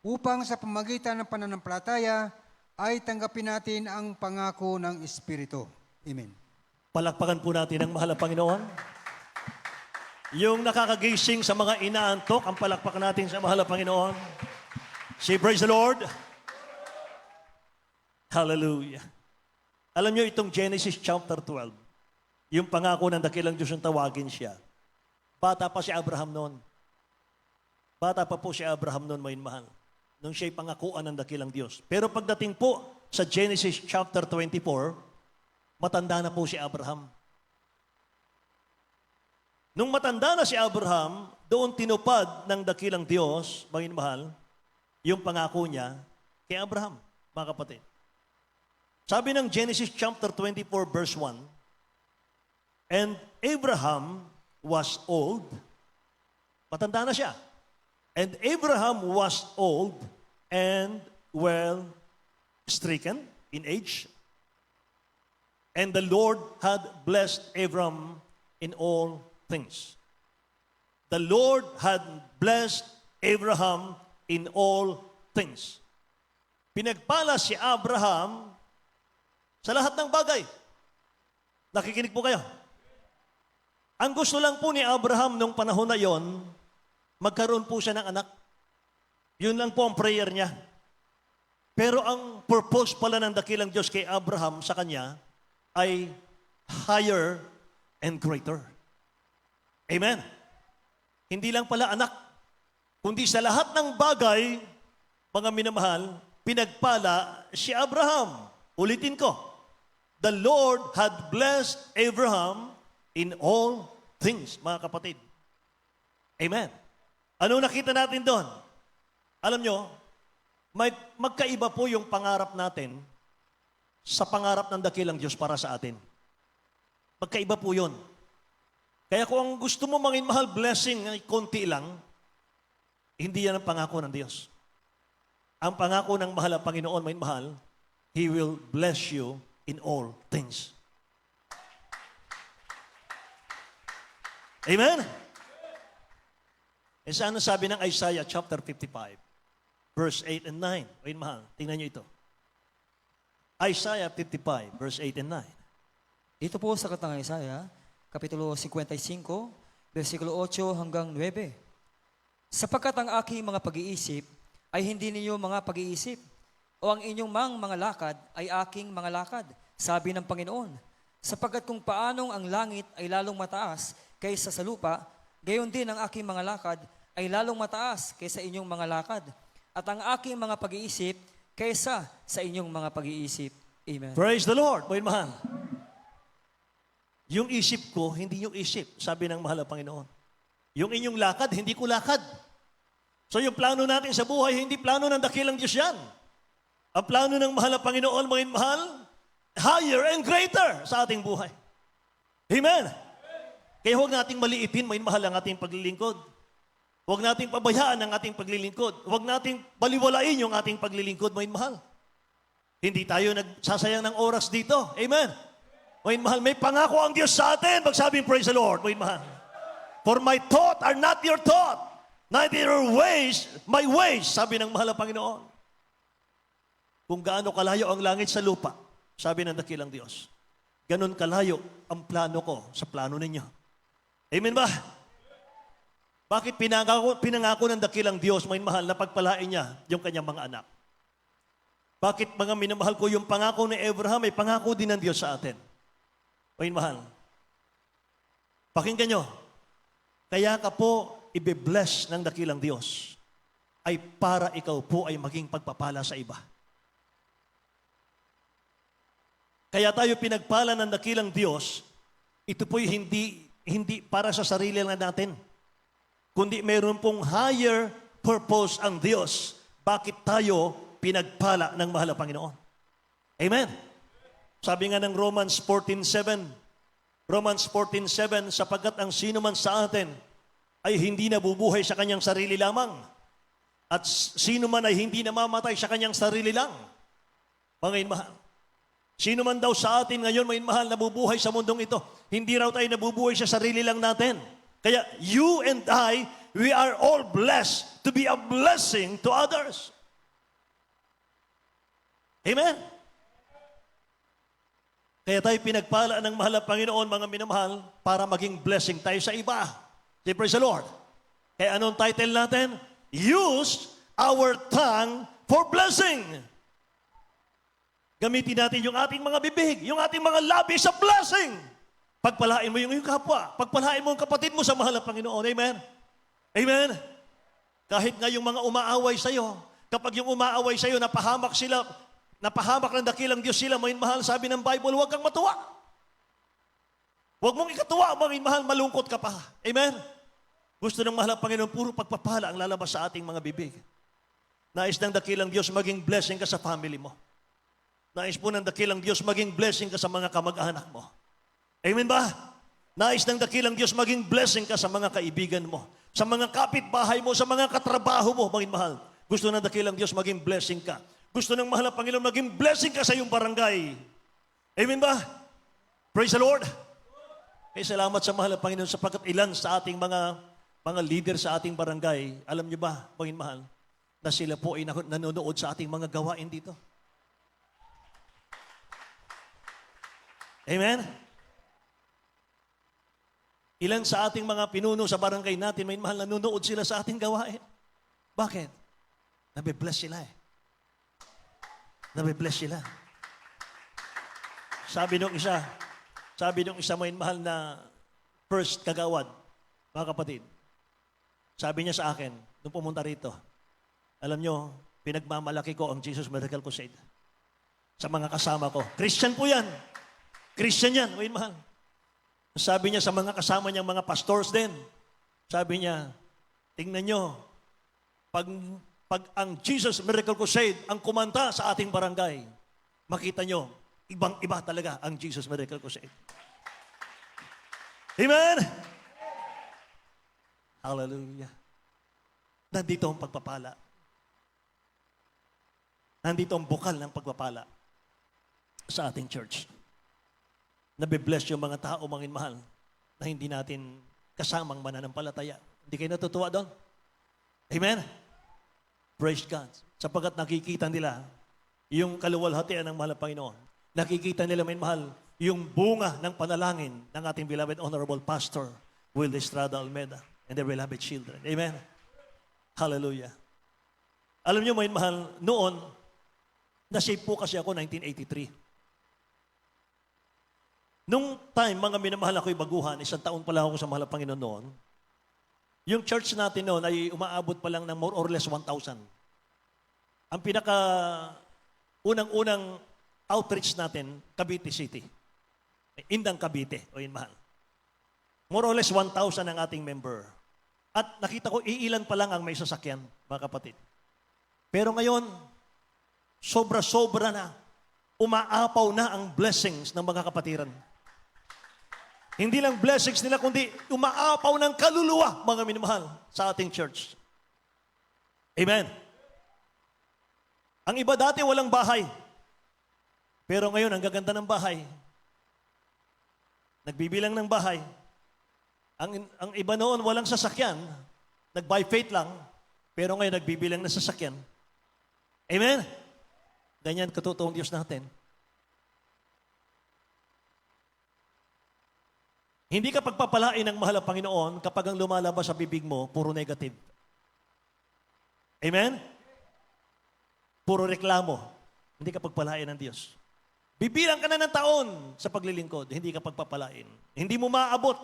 upang sa pamagitan ng pananampalataya ay tanggapin natin ang pangako ng Espiritu. Amen. Palakpakan po natin ang mahal na Panginoon. Yung nakakagising sa mga inaantok, ang palakpakan natin sa mahal na Panginoon. Say, praise the Lord. Hallelujah. Alam nyo itong Genesis chapter 12, yung pangako ng dakilang Diyos yung tawagin siya. Bata pa si Abraham noon. Bata pa po si Abraham noon, may mahal. Nung siya'y pangakuan ng dakilang Diyos. Pero pagdating po sa Genesis chapter 24, matanda na po si Abraham. Nung matanda na si Abraham, doon tinupad ng dakilang Diyos, mga mahal, yung pangako niya kay Abraham, mga kapatid. Sabi ng Genesis chapter 24 verse 1, and Abraham was old. Matanda na siya. And Abraham was old and well stricken in age. And the Lord had blessed Abraham in all things. The Lord had blessed Abraham in all things. Pinagpala si Abraham sa lahat ng bagay. Nakikinig po kayo. Ang gusto lang po ni Abraham nung panahon na yon, magkaroon po siya ng anak. Yun lang po ang prayer niya. Pero ang purpose pala ng dakilang Diyos kay Abraham sa kanya ay higher and greater. Amen. Hindi lang pala anak, kundi sa lahat ng bagay, mga minamahal, pinagpala si Abraham. Ulitin ko. The Lord had blessed Abraham in all things, mga kapatid. Amen. Ano nakita natin doon? Alam nyo, magkaiba po yung pangarap natin sa pangarap ng dakilang Diyos para sa atin. Magkaiba po yun. Kaya kung ang gusto mo mangin mahal blessing ay konti lang, hindi yan ang pangako ng Diyos. Ang pangako ng mahal ang Panginoon, may mahal, He will bless you in all things. Amen? E saan sabi ng Isaiah chapter 55, verse 8 and 9? May mahal, tingnan nyo ito. Isaiah 55, verse 8 and 9. Ito po sa katang Isaiah, Kapitulo 55, versikulo 8 hanggang 9. Sapagkat ang aking mga pag-iisip ay hindi ninyo mga pag-iisip, o ang inyong mga lakad ay aking mga lakad, sabi ng Panginoon. Sapagkat kung paanong ang langit ay lalong mataas kaysa sa lupa, gayon din ang aking mga lakad ay lalong mataas kaysa inyong mga lakad, at ang aking mga pag-iisip kaysa sa inyong mga pag-iisip. Amen. Praise the Lord, may mahal. Yung isip ko, hindi yung isip, sabi ng mahal na Panginoon. Yung inyong lakad, hindi ko lakad. So yung plano natin sa buhay, hindi plano ng dakilang Diyos yan. Ang plano ng mahal na Panginoon, mga mahal, higher and greater sa ating buhay. Amen. Kaya huwag nating maliitin, mga mahal, ang ating paglilingkod. Huwag nating pabayaan ang ating paglilingkod. Huwag nating baliwalain yung ating paglilingkod, mga mahal. Hindi tayo nagsasayang ng oras dito. Amen. Mga mahal, may pangako ang Diyos sa atin. Magsabing praise the Lord, mga mahal. For my thoughts are not your thoughts, neither your ways, my ways, sabi ng mahal na Panginoon. Kung gaano kalayo ang langit sa lupa, sabi ng dakilang Diyos, ganon kalayo ang plano ko sa plano ninyo. Amen ba? Bakit pinangako ng dakilang Diyos, may mahal, na pagpalain niya yung kanyang mga anak? Bakit mga minamahal ko, yung pangako ni Abraham ay pangako din ng Diyos sa atin? May mahal. Pakinggan nyo, kaya ka po ibe-bless ng dakilang Diyos ay para ikaw po ay maging pagpapala sa iba. Kaya tayo pinagpala ng dakilang Diyos, ito po'y hindi para sa sarili lang natin, kundi mayroon pong higher purpose ang Diyos. Bakit tayo pinagpala ng mahal na Panginoon? Amen. Sabi nga ng Romans 14:7, sapagkat ang sino man sa atin ay hindi nabubuhay sa kanyang sarili lamang, at sino man ay hindi namamatay sa kanyang sarili lang. Mga inmahal, sino man daw sa atin ngayon, mga inmahal, nabubuhay sa mundong ito, hindi raw tayo nabubuhay sa sarili lang natin. Kaya you and I, we are all blessed to be a blessing to others. Amen. Kaya tayo pinagpala ng mahal na Panginoon, mga minamahal, para maging blessing tayo sa iba. Say, praise the Lord. Kaya anong title natin? Use our tongue for blessing. Gamitin natin yung ating mga bibig, yung ating mga labi sa blessing. Pagpalain mo yung iyong kapwa. Pagpalain mo ang kapatid mo sa mahal na Panginoon. Amen? Amen? Kahit nga yung mga umaaway sa'yo, kapag yung umaaway sa'yo, napahamak sila, napahamak ng dakilang Diyos sila, mga mahal, sabi ng Bible, huwag kang matuwa. Huwag mong ikatuwa, mga mahal, malungkot ka pa. Amen? Gusto ng mahal na Panginoon, puro pagpapala ang lalabas sa ating mga bibig. Nais ng dakilang Diyos maging blessing ka sa family mo. Nais po ng dakilang Diyos maging blessing ka sa mga kamag-anak mo. Amen ba? Nais ng dakilang Diyos maging blessing ka sa mga kaibigan mo, sa mga kapitbahay mo, sa mga katrabaho mo, mga mahal. Gusto ng dakilang Diyos maging blessing ka. Gusto ng mahal na Panginoon maging blessing ka sa iyong barangay. Amen ba? Praise the Lord. Kaya salamat sa mahal na Panginoon sapagkat ilan sa ating mga leader sa ating barangay, alam niyo ba, Panginoon mahal, na sila po ay nanonood sa ating mga gawain dito. Amen? Ilan sa ating mga pinuno sa barangay natin, may mahal, nanonood sila sa ating gawain. Bakit? Nabibless sila eh. Nabibless sila. Sabi nung isa, may mahal na first kagawad, mga kapatid, sabi niya sa akin, nung pumunta rito, alam nyo, pinagmamalaki ko ang Jesus Miracle Crusade sa mga kasama ko. Christian po yan. Christian yan, mga mahal. Sabi niya sa mga kasama niyang mga pastors din, sabi niya, tingnan nyo, pag ang Jesus Miracle Crusade ang kumanta sa ating barangay, makita nyo, ibang-iba talaga ang Jesus Miracle Crusade. Amen? Hallelujah. Nandito ang pagpapala. Nandito ang bukal ng pagpapala sa ating church. Nabibless yung mga tao, mga mahal, na hindi natin kasamang mananampalataya. Hindi kayo natutuwa doon? Amen? Praise God. Sapagkat nakikita nila yung kaluwalhatian ng mahal na Panginoon. Nakikita nila, may mahal, yung bunga ng panalangin ng ating beloved Honorable Pastor Will Estrada Almeida and their beloved children. Amen? Hallelujah. Alam niyo, may mahal, noon, na-save po kasi ako 1983. Nung time, mga minamahal ako'y baguhan, 1 taon pa lang ako sa mahal na Panginoon noon, yung church natin noon ay umaabot pa lang ng more or less 1,000. Ang pinaka unang-unang outreach natin, Cavite City. Indang Cavite, o yun mahal. More or less 1,000 ang ating member. At nakita ko, iilan pa lang ang may sasakyan, mga kapatid. Pero ngayon, sobra-sobra na, umaapaw na ang blessings ng mga kapatiran. Hindi lang blessings nila, kundi umaapaw ng kaluluwa, mga minamahal, sa ating church. Amen. Ang iba dati walang bahay. Pero ngayon, ang gaganda ng bahay. Nagbibilang ng bahay. Ang iba noon, walang sasakyan. Nag-by faith lang. Pero ngayon, nagbibilang ng sasakyan. Amen? Ganyan katotoong Diyos natin. Hindi ka pagpapalain ng mahal na Panginoon kapag ang lumalabas sa bibig mo, puro negative. Amen? Puro reklamo. Hindi ka pagpalain ng Diyos. Bibilang ka na ng taon sa paglilingkod, hindi ka pagpapalain. Hindi mo maaabot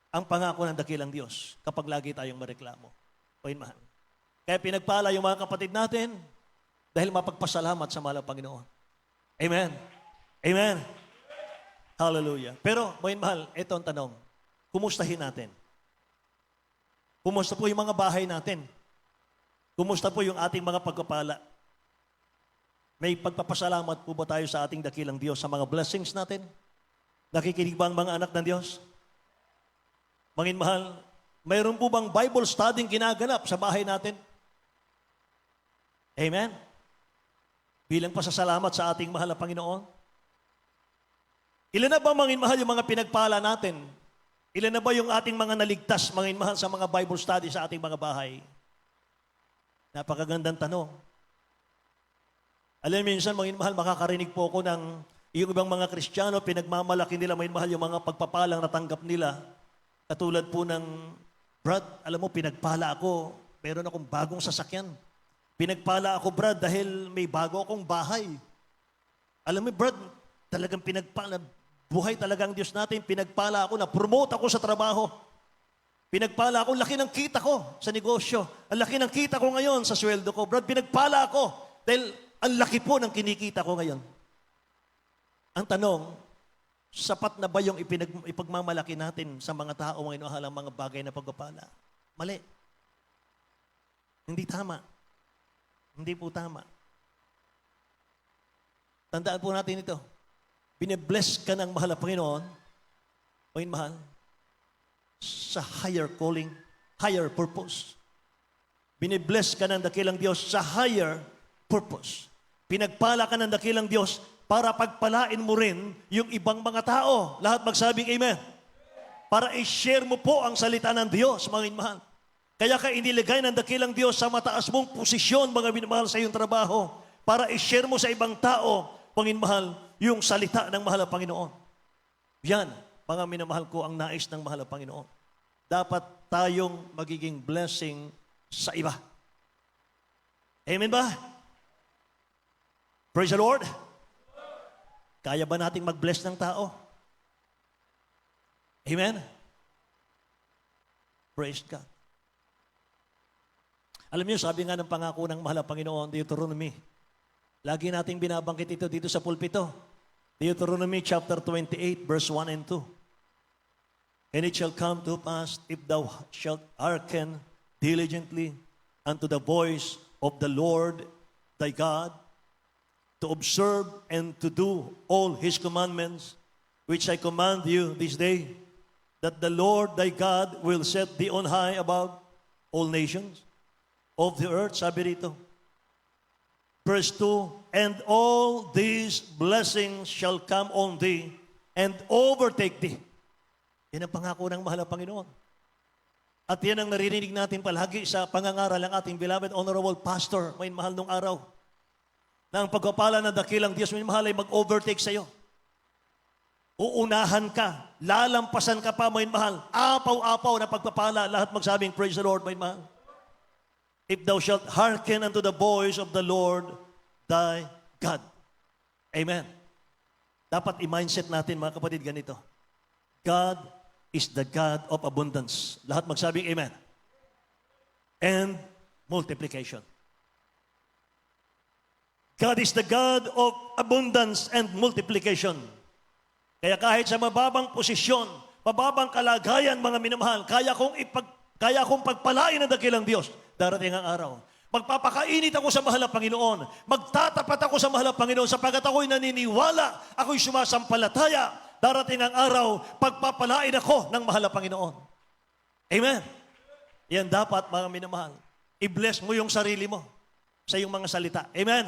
ang pangako ng dakilang Diyos kapag lagi tayong mareklamo. O yun, mahal. Kaya pinagpala yung mga kapatid natin dahil mapagpasalamat sa mahal na Panginoon. Amen? Amen. Hallelujah. Pero, mga mahal, ito ang tanong. Kumustahin natin? Kumusta po yung mga bahay natin? Kumusta po yung ating mga pagpapala? May pagpapasalamat po ba tayo sa ating dakilang Diyos sa mga blessings natin? Nakikinig ba ang mga anak ng Diyos? Mga mahal, mayroon po bang Bible studying ginaganap sa bahay natin? Amen? Bilang pasasalamat sa ating mahal na Panginoon? Ilan na ba, mga mahal, yung mga pinagpala natin? Ilan na ba yung ating mga naligtas, mga mahal, sa mga Bible study sa ating mga bahay? Napakagandang tanong. Alam mo, minsan, mga mahal, makakarinig po ako ng yung ibang mga Kristiyano, pinagmamalaki nila, mga mahal, yung mga pagpapalang natanggap nila. Katulad po ng, Brad, alam mo, pinagpala ako, meron akong bagong sasakyan. Pinagpala ako, Brad, dahil may bago akong bahay. Alam mo, Brad, talagang pinagpala, buhay talagang Diyos natin, pinagpala ako, na-promote ako sa trabaho. Pinagpala ako, laki ng kita ko sa negosyo. Ang laki ng kita ko ngayon sa sweldo ko. Brad, pinagpala ako dahil ang laki po ng kinikita ko ngayon. Ang tanong, sapat na ba yung ipagmamalaki natin sa mga tao ngayon ang mga bagay na pagpapala? Mali. Hindi tama. Hindi po tama. Tandaan po natin ito. Bine-bless ka ng mahal na Panginoon, Panginoon mahal, sa higher calling, higher purpose. Bine-bless ka ng dakilang Diyos sa higher purpose. Pinagpala ka ng dakilang Diyos para pagpalain mo rin yung ibang mga tao. Lahat magsabing amen. Para i-share mo po ang salita ng Diyos, mga minamahal. Kaya ka iniligay ng dakilang Diyos sa mataas mong posisyon, mga minamahal, sa iyong trabaho, para i-share mo sa ibang tao, mga minamahal, yung salita ng mahal na Panginoon. Yan, mga minamahal ko, ang nais ng mahal na Panginoon. Dapat tayong magiging blessing sa iba. Amen ba? Praise the Lord. Kaya ba nating mag-bless ng tao? Amen? Praise God. Alam niyo, sabi nga ng pangako ng mahal na Panginoon, Deuteronomy, lagi nating binabangkit ito dito sa pulpito. Deuteronomy chapter 28, verse 1 and 2. And it shall come to pass, if thou shalt hearken diligently unto the voice of the Lord thy God, to observe and to do all His commandments, which I command you this day, that the Lord thy God will set thee on high above all nations of the earth. Sabi rito, verse 2, and all these blessings shall come on thee and overtake thee. Yan ang pangako ng mahal na Panginoon. At yan ang naririnig natin palagi sa pangangaral ng ating beloved honorable pastor, may mahal nung araw, na ang pagpapala ng dakilang Diyos, may mahal, ay mag-overtake sa iyo. Uunahan ka, lalampasan ka pa, may mahal, apaw-apaw na pagpapala, lahat magsabing, praise the Lord, may mahal. If thou shalt hearken unto the voice of the Lord thy God. Amen. Dapat i-mindset natin, mga kapatid, ganito. God is the God of abundance. Lahat magsabing amen. And multiplication. God is the God of abundance and multiplication. Kaya kahit sa mababang posisyon, mababang kalagayan, mga minamahal, kaya kong pagpalain ang dakilang Diyos. Darating ang araw. Magpapakainit ako sa mahal na Panginoon. Magtatapat ako sa mahal na Panginoon sapagkat ako'y naniniwala, ako'y sumasampalataya. Darating ang araw, pagpapalain ako ng mahal na Panginoon. Amen. Yan dapat, mga minamahal. I-bless mo yung sarili mo sa iyong mga salita. Amen.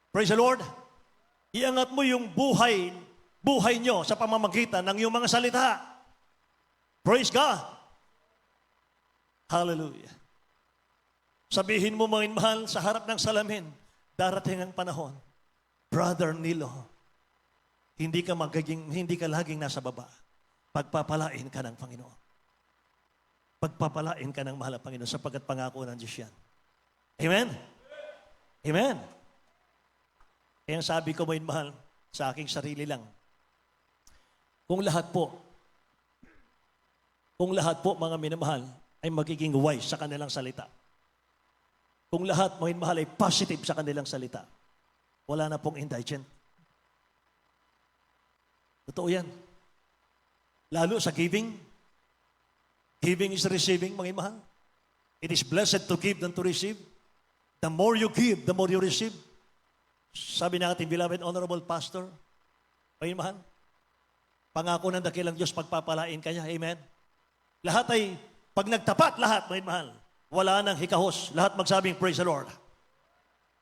Praise the Lord. Iangat mo yung buhay nyo sa pamamagitan ng iyong mga salita. Praise God. Hallelujah. Sabihin mo, mga mahal, sa harap ng salamin, darating ang panahon, Brother Nilo, hindi ka laging nasa baba. Pagpapalain ka ng Panginoon. Pagpapalain ka ng mahal na Panginoon sapagkat pangako ng Diyos yan. Amen? Amen. Kaya sabi ko, mga mahal, sa aking sarili lang, kung lahat po, mga minamahal, ay magiging wise sa kanilang salita. Kung lahat, mga mahal, ay positive sa kanilang salita, wala na pong indigent. Totoo yan. Lalo sa giving. Giving is receiving, mga mahal. It is blessed to give than to receive. The more you give, the more you receive. Sabi ng ating beloved Honorable Pastor, mga mahal, pangako ng dakilang Diyos, pagpapalain kanya. Amen. Lahat ay, pag nagtapat lahat, mga mahal, wala nang hikahos. Lahat magsabing, praise the Lord.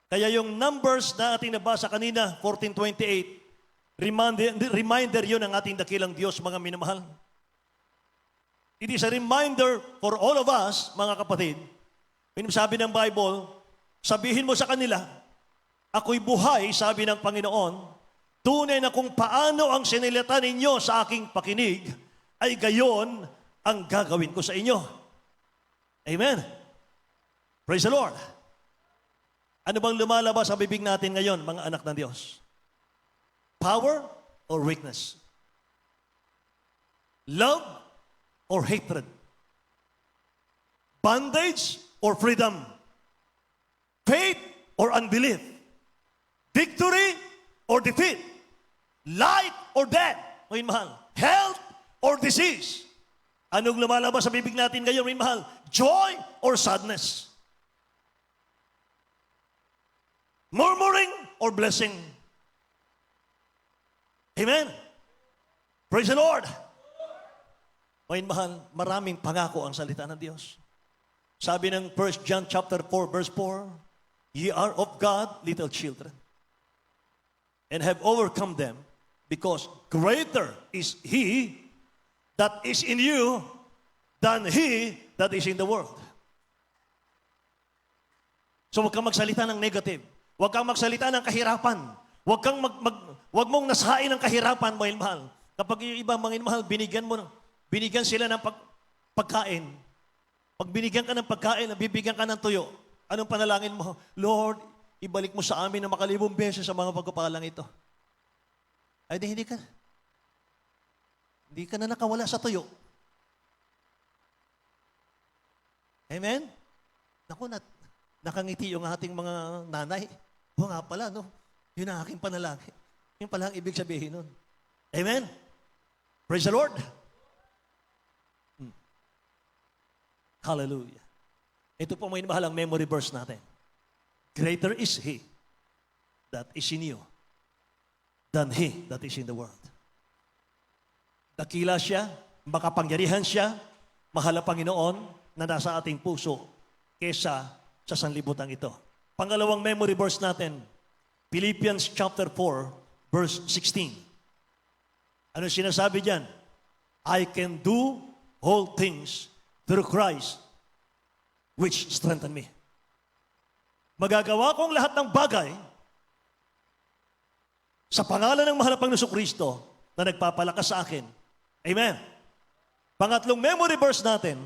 Kaya yung numbers na ating nabasa kanina, 14:28, reminder yun ng ating dakilang Diyos, mga minamahal. It is a reminder for all of us, mga kapatid. Sabi ng Bible, sabihin mo sa kanila, ako'y buhay, sabi ng Panginoon, tunay na kung paano ang sinilita ninyo sa aking pakinig, ay gayon ang gagawin ko sa inyo. Amen. Praise the Lord. Ano bang lumalabas sa bibig natin ngayon, mga anak ng Diyos? Power or weakness? Love or hatred? Bondage or freedom? Faith or unbelief? Victory or defeat? Life or death? Mga mahal. Health or disease? Anong lumalabas sa bibig natin ngayon, mga mahal? Joy or sadness? Murmuring or blessing? Amen. Praise the Lord. Mga mahal, maraming pangako ang salita ng Diyos. Sabi ng 1 John chapter 4 verse 4, ye are of God little children, and have overcome them, because greater is He that is in you than he that is in the world. So huwag kang magsalita ng negative. Huwag kang magsalita ng kahirapan. Huwag mong nasahain ng kahirapan, mga mahal. Kapag yung iba, mga mahal, binigyan sila ng pagkain. Pag binigyan ka ng pagkain, bibigyan ka ng tuyo, anong panalangin mo? Lord, ibalik mo sa amin na makalibong beses sa mga pagkapalang ito. Ay, hindi ka na nakawala sa tuyo. Amen? Naku, nakangiti yung ating mga nanay. O nga pala, no? Yun ang aking panalangin. Yun pala ang ibig sabihin nun. Amen? Praise the Lord. Hallelujah. Ito po may mahalang memory verse natin. Greater is He that is in you than he that is in the world. Dakila siya, makapangyarihan siya, mahal ang Panginoon na nasa ating puso kesa sa sanlibutan ito. Pangalawang memory verse natin, Philippians chapter 4, verse 16. Ano sinasabi diyan? I can do all things through Christ which strengthen me. Magagawa kong lahat ng bagay sa pangalan ng mahal na Panginoong Kristo na nagpapalakas sa akin. Amen. Pangatlong memory verse natin,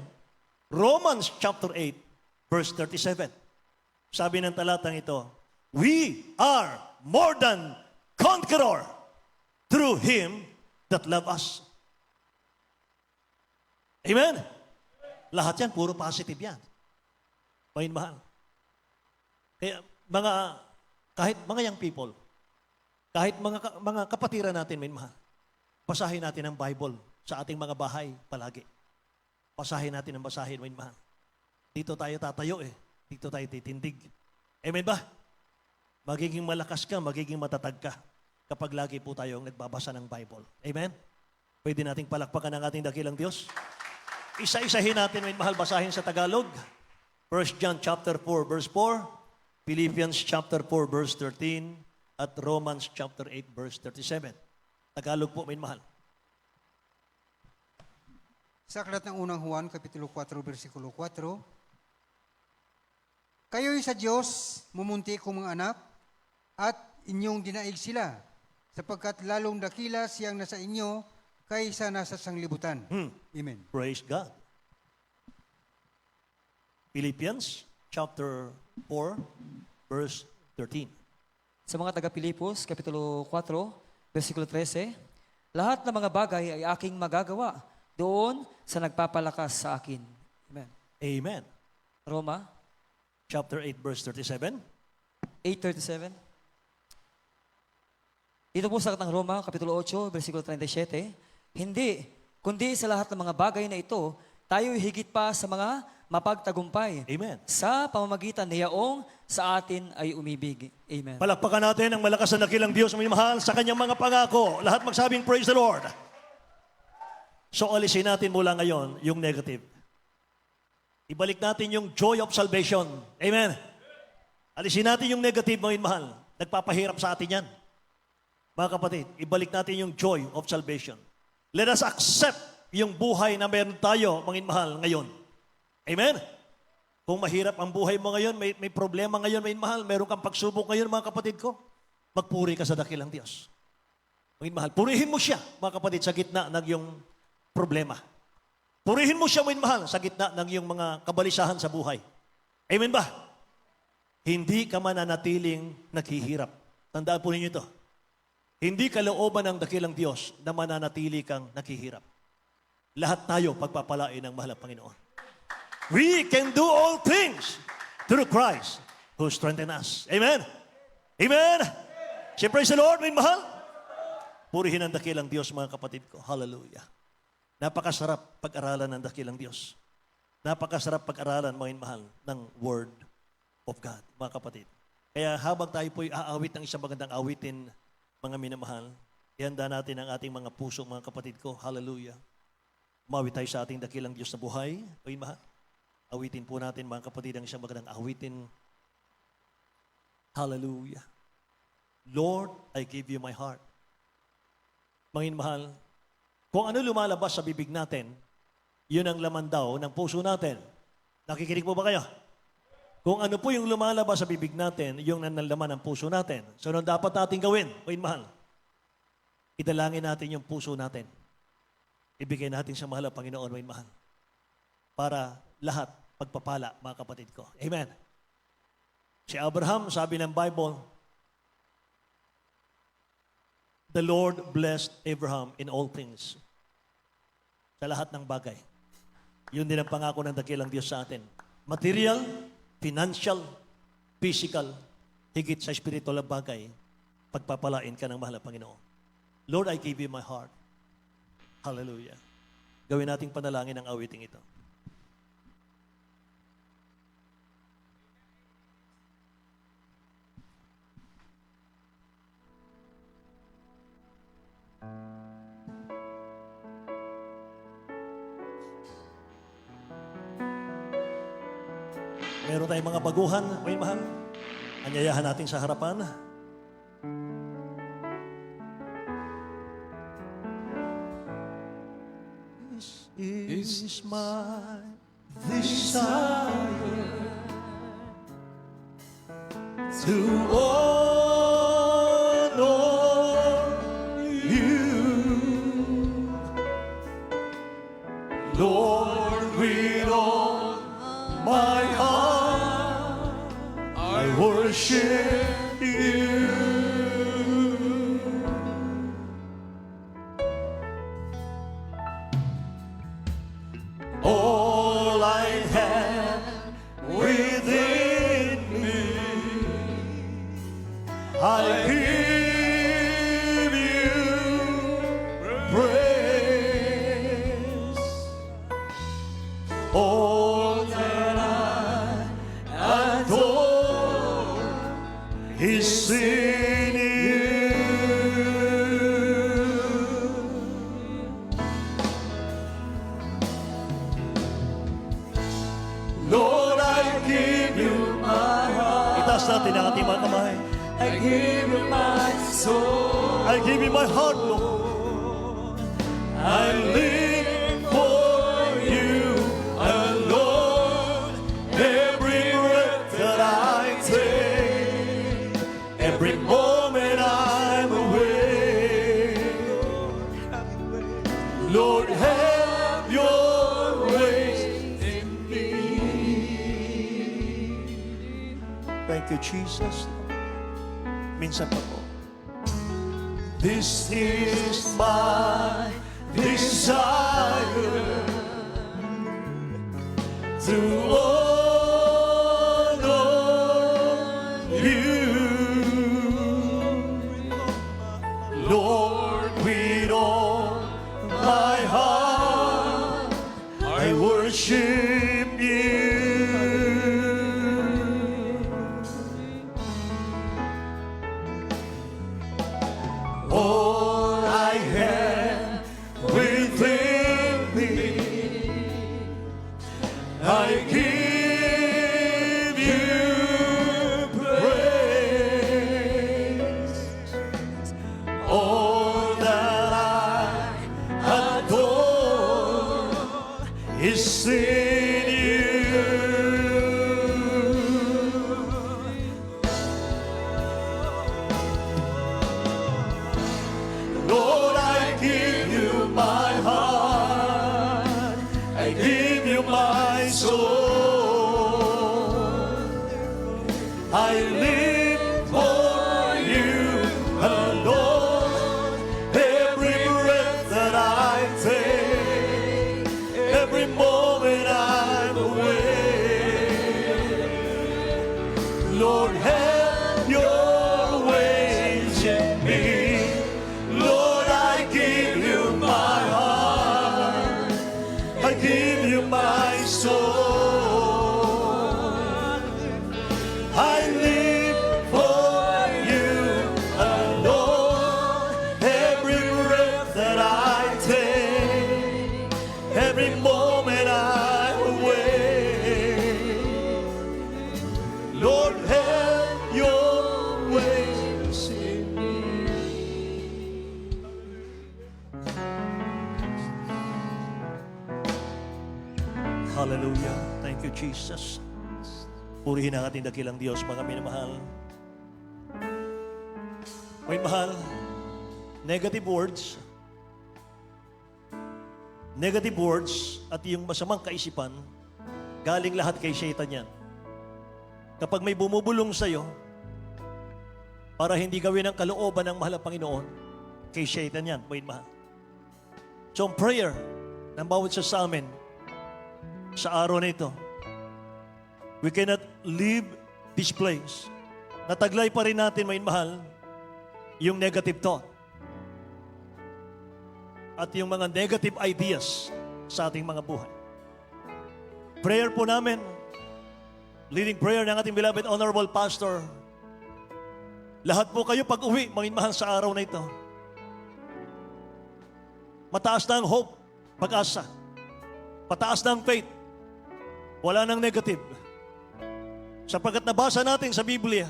Romans chapter 8, verse 37. Sabi ng talatang ito, we are more than conqueror through Him that love us. Amen? Lahat yan, puro positive yan. Mahal. Kaya kahit mga young people, kahit mga kapatiran natin, mahal, basahin natin ang Bible sa ating mga bahay palagi. Basahin natin ang basahin, mahal. Dito tayo tatayo Dito tayo titindig. Amen ba? Magiging malakas ka, magiging matatag ka kapag lagi po tayong nagbabasa ng Bible. Amen? Pwede nating palakpakan ang ating dakilang Diyos. Isa-isahin natin, mahal, basahin sa Tagalog. 1 John chapter 4, verse 4, Philippians chapter 4, verse 13, at Romans chapter 8, verse 37. Tagalog po, mahal. Sa aklat ng unang Juan, kapitulo 4, versikulo 4, kayo'y sa Diyos, mumunti kong mga anak, at inyong dinaig sila, sapagkat lalong dakila siyang nasa inyo, kaysa nasa sanglibutan. Amen. Praise God. Philippians chapter 4, verse 13. Sa mga taga-Pilipos, Kapitulo 4, versikulo 13, lahat ng mga bagay ay aking magagawa doon sa nagpapalakas sa akin. Amen. Amen. Roma, Chapter 8, verse 37. 8:37. Ito po sa Aklatang Roma, Kapitulo 8, versikulo 37, hindi, kundi sa lahat ng mga bagay na ito, tayo higit pa sa mga mapagtagumpay. Amen. Sa pamamagitan ni Yaong sa atin ay umibig. Amen. Palakpakan natin ang malakas na dakilang Diyos, minamahal sa kanyang mga pangako. Lahat magsabing, praise the Lord. So, alisin natin mula ngayon yung negative. Ibalik natin yung joy of salvation. Amen. Alisin natin yung negative, mga mahal. Nagpapahirap sa atin yan. Mga kapatid, ibalik natin yung joy of salvation. Let us accept yung buhay na meron tayo, mga mahal, ngayon. Amen? Kung mahirap ang buhay mo ngayon, may problema ngayon, mga mahal, meron kang pagsubok ngayon, mga kapatid ko, magpuri ka sa dakilang Diyos. Mga mahal, purihin mo siya, mga kapatid, sa gitna ng iyong problema. Purihin mo siya, mga mahal, sa gitna ng iyong mga kabalisahan sa buhay. Amen ba? Hindi ka mananatiling naghihirap. Tandaan po ninyo ito. Hindi kalooban ng dakilang Diyos na mananatili kang naghihirap. Lahat tayo pagpapalain ng mahal na Panginoon. We can do all things through Christ who strengthens us. Amen? Amen? Say praise the Lord, may mahal. Purihin ang dakilang Diyos, mga kapatid ko. Hallelujah. Napakasarap pag-aralan ng dakilang Diyos. Napakasarap pag-aralan, mga mahal, ng Word of God, mga kapatid. Kaya habang tayo po'y aawit ng isang magandang awitin, mga minamahal, ihanda natin ang ating mga puso, mga kapatid ko. Hallelujah. Umawit tayo sa ating dakilang Diyos na buhay. Mga mahal. Awitin po natin, mga kapatid, ang isang magandang awitin. Hallelujah. Lord, I give you my heart. Mga mahal, kung ano lumalabas sa bibig natin, yun ang laman daw ng puso natin. Nakikinig po ba kayo? Kung ano po yung lumalabas sa bibig natin, yung nanlaman ng puso natin. So, ano dapat natin gawin? Mga mahal, idalangin natin yung puso natin. Ibigay natin sa mahal na Panginoon, mga mahal. Para lahat pagpapala, mga kapatid ko. Amen. Si Abraham, sabi ng Bible, the Lord blessed Abraham in all things. Sa lahat ng bagay. Yun din ang pangako ng dakilang Diyos sa atin. Material, financial, physical, higit sa spiritual na bagay, pagpapalain ka ng mahal na Panginoon. Lord, I give you my heart. Hallelujah. Gawin nating panalangin ang awiting ito. Meron tayong mga baguhan, may mahal. Anyayahan natin sa harapan. This is my desire to honor you, Lord, with all my heart, I worship you. All I have within me, I give you praise. All that I adore is in you. Lord, I give you my heart. Itaas natin ang ating mga kamay. I give you my soul. I give you my heart, Lord. I live for you alone. Every breath that I take, every moment I'm awake. Lord, have your ways in me. Thank you, Jesus. Minsan pa po. This is my desire to honor you. worship you. All I have within me, I give you praise. All that I adore is in you. Lord, I give you my heart, I give you my soul. I live for you alone. Every breath that I take, every moment I'm away. Lord, have your ways in me. Lord, I give you my heart, I give you my soul. I live for you alone. Every breath that I take, every moment I'm away. Lord, have your ways in me. Hallelujah. Thank you, Jesus. Purihin ang ating dakilang Diyos, mga minamahal. May mahal, negative words at yung masamang kaisipan, galing lahat kay Satan yan. Kapag may bumubulong sa'yo, para hindi gawin ang kalooban ng mahal na Panginoon, kay Satan yan, may mahal. So, ang prayer ng bawat isa sa amin, sa araw na ito, we cannot leave this place. Nataglay pa rin natin, may mahal, yung negative thought at yung mga negative ideas sa ating mga buhay. Prayer po namin, leading prayer ng ating beloved Honorable Pastor, lahat po kayo pag uwi, mga mahal, sa araw na ito, mataas na ang hope, pag-asa, pataas na ang faith, wala nang negative. Sapagkat nabasa natin sa Biblia,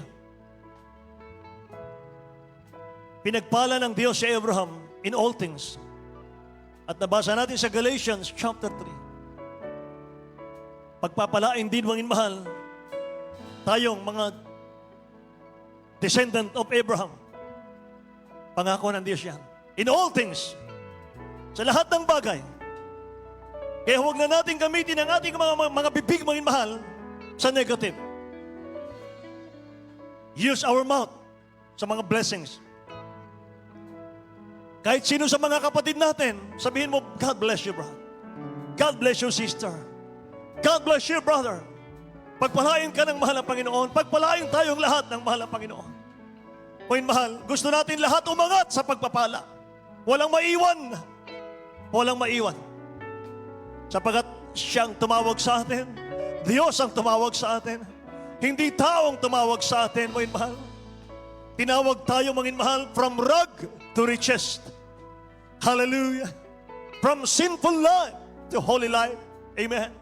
pinagpala ng Diyos si Abraham in all things. At nabasa natin sa Galatians chapter 3. Pagpapalain din, mga mahal, tayong mga descendant of Abraham. Pangako ng Diyos yan. In all things. Sa lahat ng bagay. Kaya huwag na natin gamitin ang ating mga bibig, mga mahal, sa negative. Use our mouth sa mga blessings. Kahit sino sa mga kapatid natin, sabihin mo, God bless you, brother. God bless you, sister. God bless you, brother. Pagpalain ka ng mahal ng Panginoon. Pagpalain tayong lahat ng mahal ng Panginoon. Point mahal, gusto natin lahat umangat sa pagpapala. Walang maiwan. Walang maiwan. Sapagat siyang tumawag sa atin. Diyos ang tumawag sa atin. Hindi taong tumawag sa atin, mga mahal. Tinawag tayo, mga mahal, from rag to riches. Hallelujah. From sinful life to holy life. Amen.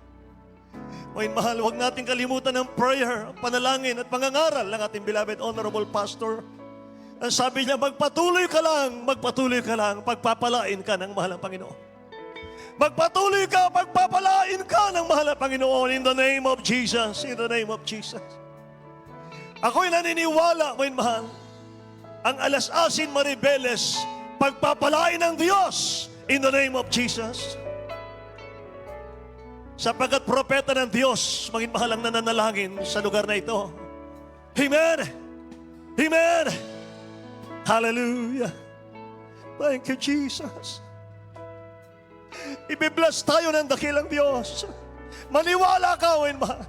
Mga mahal, huwag natin kalimutan ng prayer, panalangin at pangangaral ng ating beloved Honorable Pastor. Ang sabi niya, magpatuloy ka lang, pagpapalain ka ng mahal ng Panginoon. Magpatuloy ka, pagpapalain ka ng mahal na Panginoon in the name of Jesus. In the name of Jesus. Ako'y naniniwala, mga mahal, ang alas-asin maribeles, pagpapalain ng Diyos in the name of Jesus. Sapagkat propeta ng Diyos, mga mahal, ang nananalangin sa lugar na ito. Amen! Amen! Hallelujah! Thank you, Jesus. Ibibless tayo ng dakilang Diyos. Maniwala ka, mahal.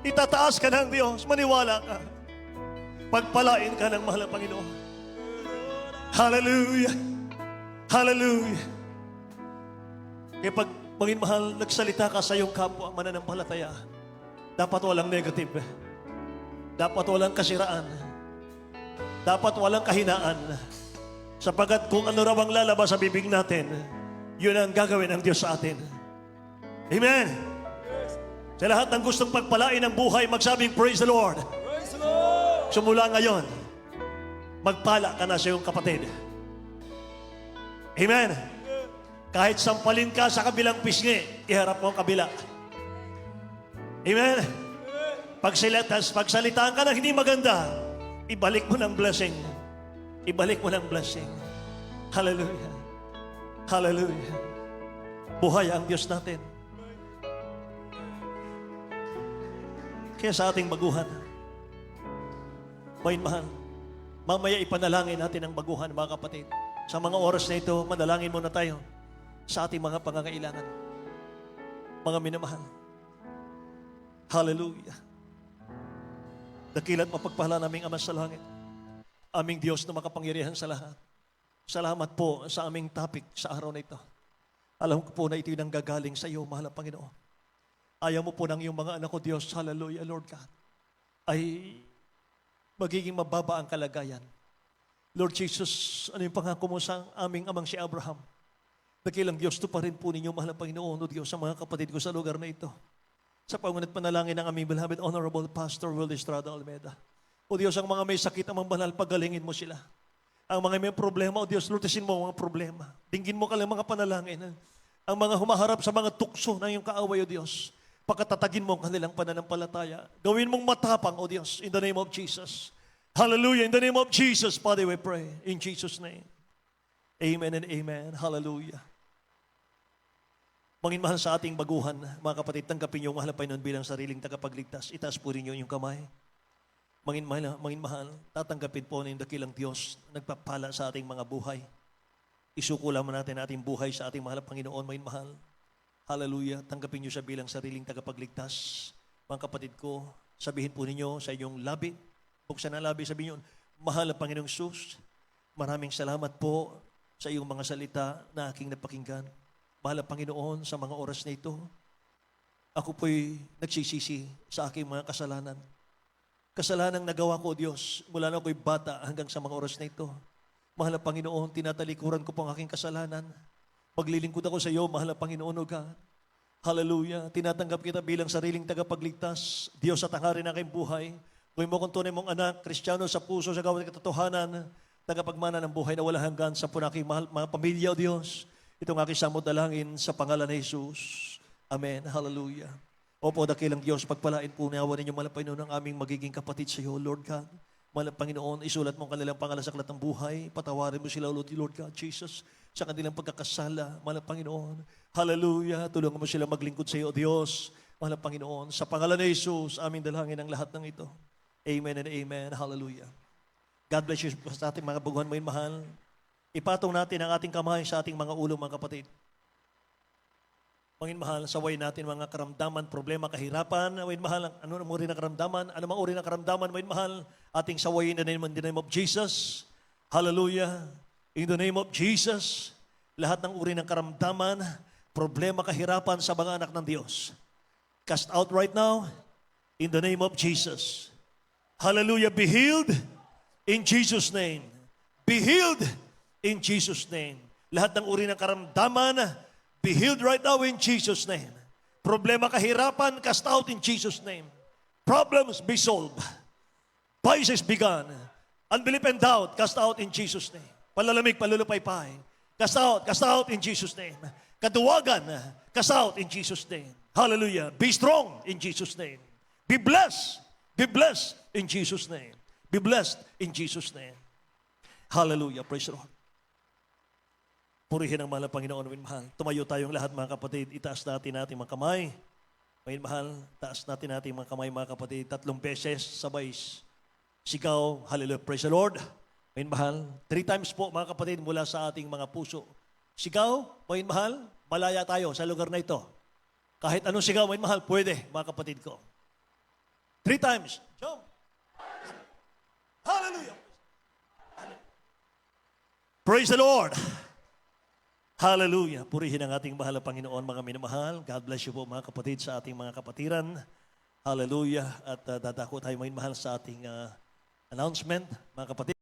Itataas ka ng Diyos. Maniwala ka. Pagpalain ka ng mahal na Panginoon. Hallelujah. Hallelujah. Kaya pag Mangin mahal, nagsalita ka sa iyong kapwa mananampalataya. Dapat walang negative. Dapat walang kasiraan. Dapat walang kahinaan. Sapagat kung ano raw ang lalabas sa bibig natin, yun ang gagawin ng Diyos sa atin. Amen. Sa lahat ng gustong pagpalain ng buhay, magsabing, Praise the Lord. Sumula ngayon, magpala ka na sa iyong kapatid. Amen. Kahit sampalin ka sa kabilang pisngi, iharap mo ang kabila. Amen. Pagsalitaan ka ng hindi maganda, ibalik mo ng blessing. Ibalik mo ng blessing. Hallelujah. Hallelujah. Buhay ang Diyos natin. Kaya sa ating baguhan, mahal, mamaya ipanalangin natin ang baguhan, mga kapatid. Sa mga oras na ito, manalangin muna tayo sa ating mga pangangailangan. Mga minamahal. Hallelujah. Dakilat mapagpahala naming Ama sa langit. Aming Diyos na makapangyarihan sa lahat. Salamat po sa aming topic sa araw na ito. Alam ko po na ito'y nanggagaling sa iyo, mahal na Panginoon. Ayaw mo po ng iyong mga anak ko, Diyos, hallelujah, Lord God, ay magiging mababa ang kalagayan. Lord Jesus, ano yung pangako mo sa aming amang si Abraham? Dakilang Diyos, to pa rin po ninyo, mahal na Panginoon, o Diyos, sa mga kapatid ko sa lugar na ito. Sa pangunat panalangin ng aming beloved Honorable Pastor Will Estrada Almeida. O Diyos, ang mga may sakit, ang mga banal, pagalingin mo sila. Ang mga may problema, o Diyos, lutisin mo ang mga problema. Dinggin mo ka lang mga panalangin. Ang mga humaharap sa mga tukso ng iyong kaaway, o Diyos, pagkatatagin mo ang kanilang pananampalataya. Gawin mong matapang, o Diyos, in the name of Jesus. Hallelujah. In the name of Jesus, Father, we pray. In Jesus' name. Amen and amen. Hallelujah. Mangin mahal sa ating baguhan, mga kapatid, tanggapin niyo ang mahal na Panginoon bilang sariling tagapagligtas. Itaas po rin niyo yung kamay. Mangin mahal, tatanggapin po ng dakilang Diyos na nagpapala sa ating mga buhay. Isuko lamang natin ating buhay sa ating mahal na Panginoon, mangin mahal. Hallelujah. Tanggapin niyo siya bilang sariling tagapagligtas. Mga kapatid ko, sabihin po ninyo sa inyong labi, buksan ang labi, sabihin niyo, mahal na Panginoong Sus, maraming salamat po sa iyong mga salita na aking napakinggan. Mahal na Panginoon, sa mga oras na ito, ako po'y nagsisisi sa aking mga kasalanan. Kasalanang nagawa ko, Diyos, mula na ako'y bata hanggang sa mga oras na ito. Mahal na Panginoon, tinatalikuran ko po ang aking kasalanan. Maglilingkod ako sa iyo, mahal na Panginoon, O God. Hallelujah. Tinatanggap kita bilang sariling tagapagligtas. Diyos at hangarin ng aking buhay. Gawin mo kung tunay mong anak, Kristiyano sa puso, sa gawin ng katotohanan, tagapagmana ng buhay na wala hanggan sa punaking mahal, mga pamilya, O Diyos. Itong aking samot dalangin sa pangalan ni Jesus. Amen. Hallelujah. Opo, dakilang Diyos, pagpalain po niyawa ninyo, mahal na Panginoon, ang aming magiging kapatid sa iyo, Lord God. Mahal na Panginoon, isulat mo ang kanilang pangalan sa aklat ng buhay. Patawarin mo sila, Lord God, Jesus, sa kanilang pagkakasala. Mahal na Panginoon. Hallelujah. Tulungan mo sila maglingkod sa iyo, O Diyos. Mahal na Panginoon, sa pangalan ni Jesus, aming dalangin ang lahat ng ito. Amen and amen. Hallelujah. God bless you sa ating mga baguhan mo yun, mahal. Ipatong natin ang ating kamay sa ating mga ulo, mga kapatid. Panginoon mahal, saway natin mga karamdaman, problema, kahirapan. Panginoon mahal, ano ang uri ng karamdaman? Ano mang uri ng karamdaman, Panginoon mahal, ating sawayin in the name of Jesus. Hallelujah. In the name of Jesus, lahat ng uri ng karamdaman, problema, kahirapan sa mga anak ng Diyos. Cast out right now in the name of Jesus. Hallelujah. Be healed in Jesus' name. Be healed in Jesus' name. Lahat ng uri ng karamdaman, be healed right now in Jesus' name. Problema, kahirapan, cast out in Jesus' name. Problems be solved. Vices be gone. Unbelief and doubt, cast out in Jesus' name. Palalamig, palulupaypay, cast out in Jesus' name. Kaduwagan, cast out in Jesus' name. Hallelujah. Be strong in Jesus' name. Be blessed in Jesus' name. Be blessed in Jesus' name. Hallelujah. Praise the Lord. Purihin ang mahal na Panginoon, mahal. Tumayo tayong lahat, mga kapatid. Itaas natin ating mga kamay. Mahal, taas natin ating mga kamay, mga kapatid. 3 beses, sabay. Sigaw, hallelujah, praise the Lord. Mahal, 3 times po, mga kapatid, mula sa ating mga puso. Sigaw, mahal, malaya tayo sa lugar na ito. Kahit anong sigaw, mahal, pwede, mga kapatid ko. 3 times. Jump. Hallelujah. Praise the Lord. Hallelujah. Purihin ang ating mahal na Panginoon, mga minamahal. God bless you po, mga kapatid, sa ating mga kapatiran. Hallelujah. At dadako tayo, mga mahal, sa ating announcement, mga kapatid.